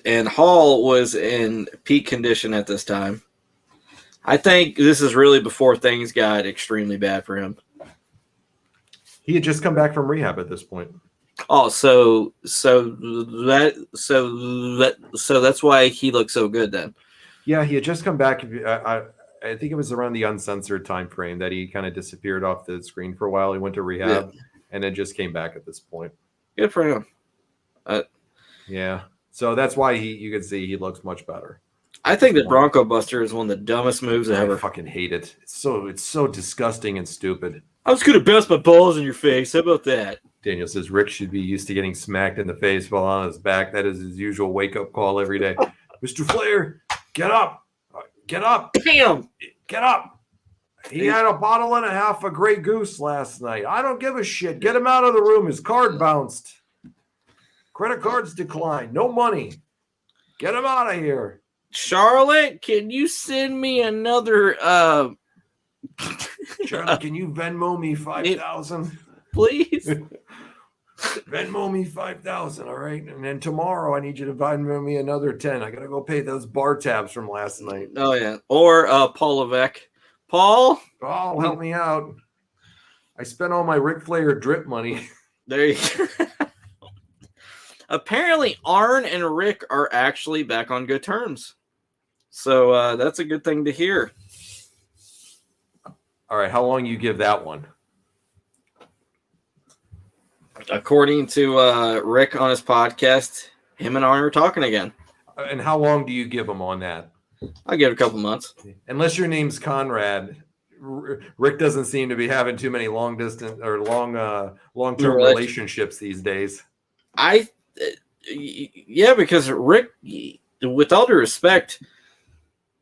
Speaker 3: And Hall was in peak condition at this time. I think this is really before things got extremely bad for him.
Speaker 2: He had just come back from rehab at this point.
Speaker 3: Oh, so that's why he looked so good then.
Speaker 2: Yeah, he had just come back. I think it was around the uncensored time frame that he kind of disappeared off the screen for a while. He went to rehab and then just came back at this point.
Speaker 3: Good for him.
Speaker 2: Yeah. So that's why you can see he looks much better.
Speaker 3: I think the Bronco Buster is one of the dumbest moves ever.
Speaker 2: I fucking hate it. It's so disgusting and stupid.
Speaker 3: I was gonna bounce my balls in your face. How about that?
Speaker 2: Daniel says Rick should be used to getting smacked in the face while on his back. That is his usual wake-up call every day. Mr. Flair, get up. Get up.
Speaker 3: Damn.
Speaker 2: Get up. He had a bottle and a half of Grey Goose last night. I don't give a shit. Get him out of the room. His card bounced. Credit cards declined. No money. Get him out of here.
Speaker 3: Charlotte, can you send me another
Speaker 2: Charlotte, can you Venmo me 5,000?
Speaker 3: Please.
Speaker 2: Venmo me 5,000, all right? And then tomorrow I need you to Venmo me another 10. I gotta go pay those bar tabs from last night.
Speaker 3: Oh yeah. Or Paul Levesque. Paul,
Speaker 2: help me out. I spent all my Ric Flair drip money.
Speaker 3: There you go. Apparently, Arn and Rick are actually back on good terms. So that's a good thing to hear.
Speaker 2: All right, how long you give that one?
Speaker 3: According to Rick on his podcast, him and Arn are talking again.
Speaker 2: And how long do you give him on that?
Speaker 3: I'll give it a couple months.
Speaker 2: Unless your name's Conrad, Rick doesn't seem to be having too many long-distance or long-term relationships these days.
Speaker 3: Yeah, because Rick, with all due respect,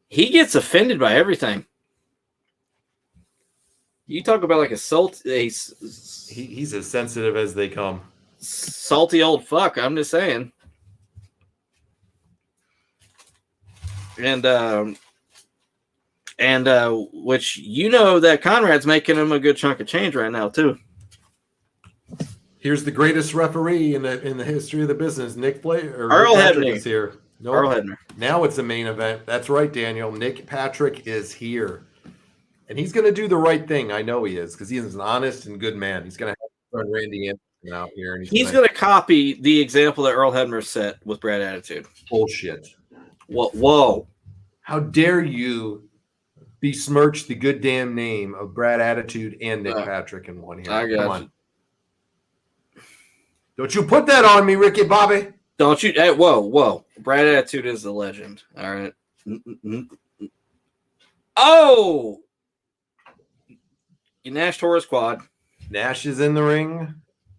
Speaker 3: he gets offended by everything. You talk about like
Speaker 2: he's as sensitive as they come.
Speaker 3: Salty old fuck. I'm just saying. And which that Conrad's making him a good chunk of change right now too.
Speaker 2: Here's the greatest referee in the history of the business. Nick
Speaker 3: Earl Hebner
Speaker 2: is here.
Speaker 3: Nope. Earl Hebner.
Speaker 2: Now it's a main event. That's right, Daniel. Nick Patrick is here. And he's going to do the right thing. I know he is, because he is an honest and good man. He's going to have Randy Anderson out here. And
Speaker 3: he's going to copy the example that Earl Hebner set with Brad Attitude.
Speaker 2: Bullshit.
Speaker 3: Whoa.
Speaker 2: How dare you besmirch the good damn name of Brad Attitude and Nick Patrick in one here? Come on. Don't you put that on me, Ricky Bobby.
Speaker 3: Don't you? Hey, whoa. Brad Attitude is a legend. All right. Oh! Nash tore his quad.
Speaker 2: Nash is in the ring.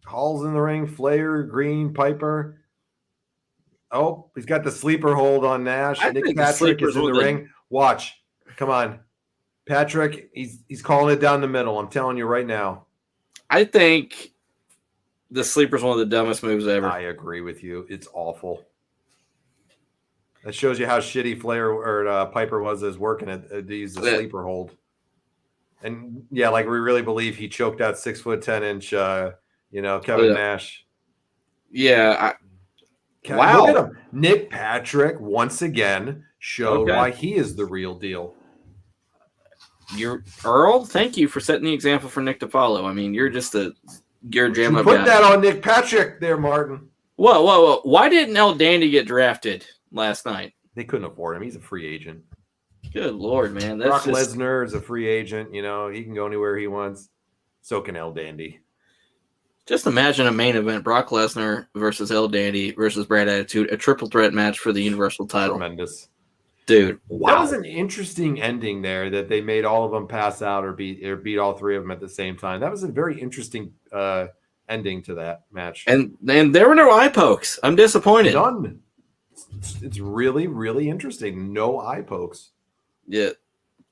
Speaker 2: Hall's in the ring. Flair, Greene, Piper. Oh, he's got the sleeper hold on Nash. Nick Patrick is in the ring. Watch. Come on. Patrick, he's calling it down the middle. I'm telling you right now.
Speaker 3: I think the sleeper's one of the dumbest moves ever.
Speaker 2: I agree with you. It's awful. That shows you how shitty Flair or Piper was as working to use the sleeper hold. And yeah, like we really believe he choked out 6'10" Kevin Nash.
Speaker 3: Yeah.
Speaker 2: Wow. Look at him. Nick Patrick once again showed why he is the real deal.
Speaker 3: Earl, thank you for setting the example for Nick to follow. I mean, you're just you're jamming up.
Speaker 2: Put that on Nick Patrick there, Martin.
Speaker 3: Whoa. Why didn't El Dandy get drafted last night?
Speaker 2: They couldn't afford him. He's a free agent.
Speaker 3: Good Lord, man.
Speaker 2: Brock Lesnar is a free agent. He can go anywhere he wants. So can El Dandy.
Speaker 3: Just imagine a main event: Brock Lesnar versus El Dandy versus Brad Attitude, a triple threat match for the Universal title.
Speaker 2: Tremendous.
Speaker 3: Dude, wow.
Speaker 2: That was an interesting ending there that they made all of them pass out or beat all three of them at the same time. That was a very interesting ending to that match.
Speaker 3: And there were no eye pokes. I'm disappointed.
Speaker 2: None. It's really, really interesting. No eye pokes.
Speaker 3: Yeah.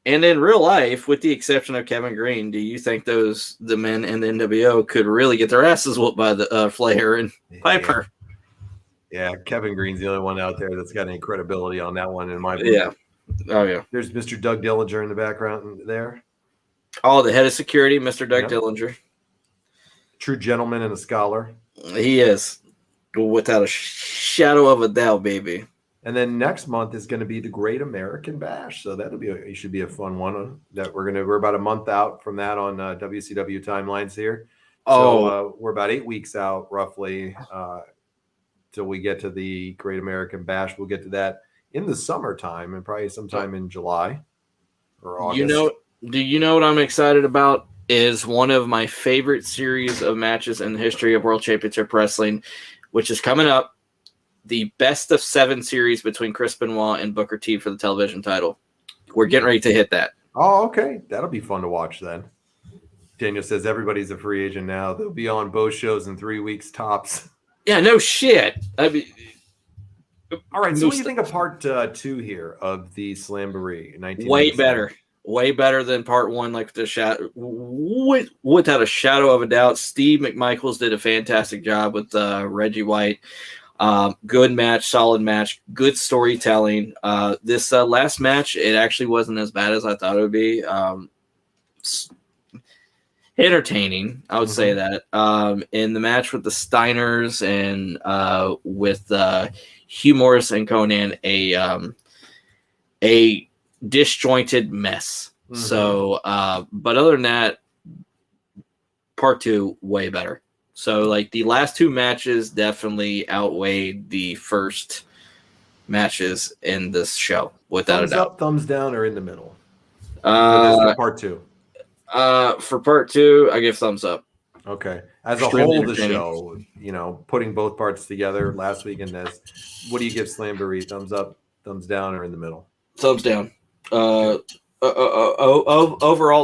Speaker 3: And in real life, with the exception of Kevin Greene, do you think the men in the NWO could really get their asses whooped by the Flair and Piper?
Speaker 2: Yeah, Kevin Greene's the only one out there that's got any credibility on that one in my book.
Speaker 3: Yeah. Oh, yeah.
Speaker 2: There's Mr. Doug Dillinger in the background there.
Speaker 3: Oh, the head of security, Mr. Doug Dillinger.
Speaker 2: True gentleman and a scholar.
Speaker 3: He is. Without a shadow of a doubt, baby.
Speaker 2: And then next month is going to be the Great American Bash. So it should be a fun one. We're about a month out from that on WCW timelines here. So we're about 8 weeks out roughly till we get to the Great American Bash. We'll get to that in the summertime and probably sometime in July or August.
Speaker 3: Do you know what I'm excited about? Is one of my favorite series of matches in the history of World Championship Wrestling, which is coming up. The best of 7 series between Chris Benoit and Booker T for the television title. We're getting ready to hit that.
Speaker 2: Oh, okay. That'll be fun to watch then. Daniel says everybody's a free agent now. They'll be on both shows in 3 weeks tops.
Speaker 3: Yeah, no shit. I mean,
Speaker 2: all right. So what do you think of part 2 here of the Slamboree?
Speaker 3: Way better than part 1. Like without a shadow of a doubt. Steve McMichaels did a fantastic job with Reggie White. Good match, solid match, good storytelling. This last match, it actually wasn't as bad as I thought it would be. Entertaining, I would say that. In the match with the Steiners and with Hugh, Morrus, and Konnan, a disjointed mess. So, but other than that, part 2 way better. So, like, the last 2 matches definitely outweighed the first matches in this show, without a doubt.
Speaker 2: Thumbs up, thumbs down, or in the middle? For part 2.
Speaker 3: For part 2, I give thumbs up.
Speaker 2: Okay. As a whole, the show, putting both parts together last week and this, what do you give Slamboree? Thumbs up, thumbs down, or in the middle?
Speaker 3: Thumbs down. Overall,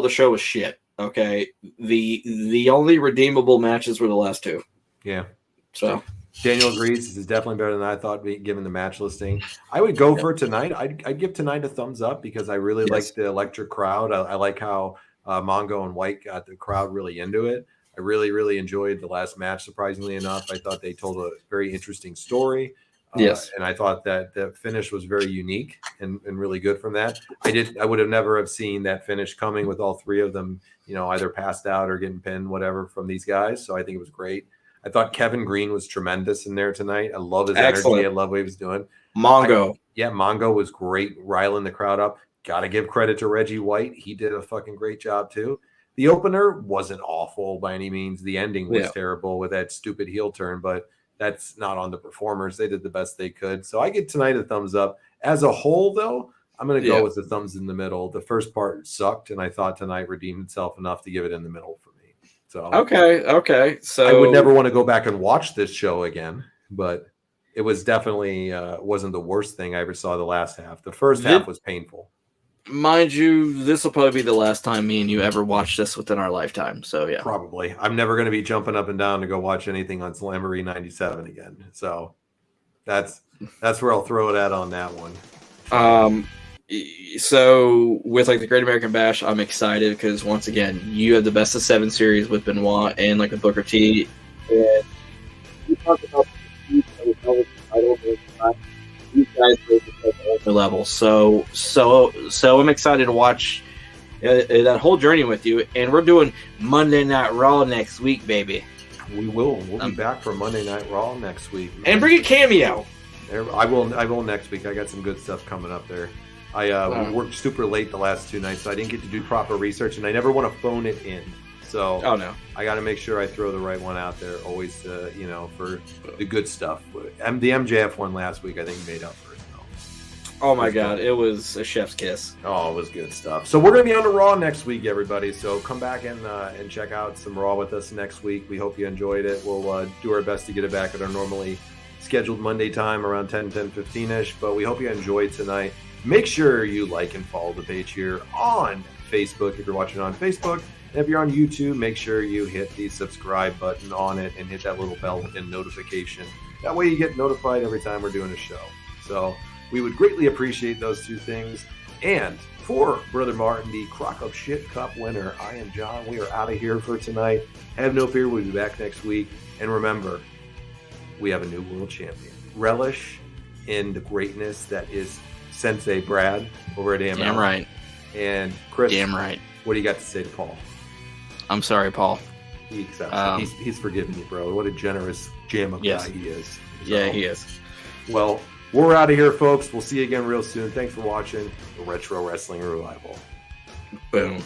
Speaker 3: the show was shit. Okay, the only redeemable matches were the last 2.
Speaker 2: Yeah.
Speaker 3: So
Speaker 2: Daniel agrees. This is definitely better than I thought, given the match listing. I would go for tonight. I'd give tonight a thumbs up because I really like the electric crowd. I like how Mongo and White got the crowd really into it. I really, really enjoyed the last match, surprisingly enough. I thought they told a very interesting story. And I thought that the finish was very unique and really good from that. I would have never have seen that finish coming with all 3 of them, either passed out or getting pinned, whatever, from these guys. So I think it was great. I thought Kevin Greene was tremendous in there tonight. I love his energy. I love what he was doing.
Speaker 3: Mongo
Speaker 2: was great, riling the crowd up. Got to give credit to Reggie White. He did a fucking great job too. The opener wasn't awful by any means. The ending was terrible with that stupid heel turn, but that's not on the performers. They did the best they could. So I give tonight a thumbs up. As a whole, though, I'm going to go with the thumbs in the middle. The first part sucked, and I thought tonight redeemed itself enough to give it in the middle for me. So
Speaker 3: okay. So
Speaker 2: I would never want to go back and watch this show again, but it was definitely wasn't the worst thing I ever saw the last half. The first half was painful.
Speaker 3: Mind you, this will probably be the last time me and you ever watch this within our lifetime. So yeah,
Speaker 2: probably. I'm never going to be jumping up and down to go watch anything on Slamboree 97 again. So that's where I'll throw it at on that one.
Speaker 3: So with like the Great American Bash, I'm excited because once again, you have the best of 7 series with Benoit and like a Booker T. And you talk about these guys at the level. So I'm excited to watch that whole journey with you. And we're doing Monday Night Raw next week, baby.
Speaker 2: We will. We'll be back for Monday Night Raw next week.
Speaker 3: And bring a cameo.
Speaker 2: I will next week. I got some good stuff coming up there. I worked super late the last 2 nights, so I didn't get to do proper research, and I never want to phone it in. So I got to make sure I throw the right one out there always, for the good stuff. And the MJF one last week, I think, made up for it.
Speaker 3: Oh, my God. It was a chef's kiss.
Speaker 2: Oh, it was good stuff. So we're going to be on to Raw next week, everybody. So come back and check out some Raw with us next week. We hope you enjoyed it. We'll do our best to get it back at our normally scheduled Monday time around 10:15-ish. But we hope you enjoyed tonight. Make sure you like and follow the page here on Facebook if you're watching on Facebook. And if you're on YouTube, make sure you hit the subscribe button on it and hit that little bell and notification. That way you get notified every time we're doing a show. So we would greatly appreciate those two things. And for Brother Martin, the Crock of Shit Cup winner, I am John. We are out of here for tonight. Have no fear. We'll be back next week. And remember, we have a new world champion. Relish in the greatness that is Sensei Brad over at AML.
Speaker 6: Damn right.
Speaker 2: And Chris,
Speaker 6: damn right.
Speaker 2: What do you got to say to Paul?
Speaker 6: I'm sorry, Paul.
Speaker 2: He accepts it. He's forgiven you, bro. What a generous jam of guy he is.
Speaker 6: Yeah, he is.
Speaker 2: Well, we're out of here, folks. We'll see you again real soon. Thanks for watching the Retro Wrestling Revival.
Speaker 6: Boom.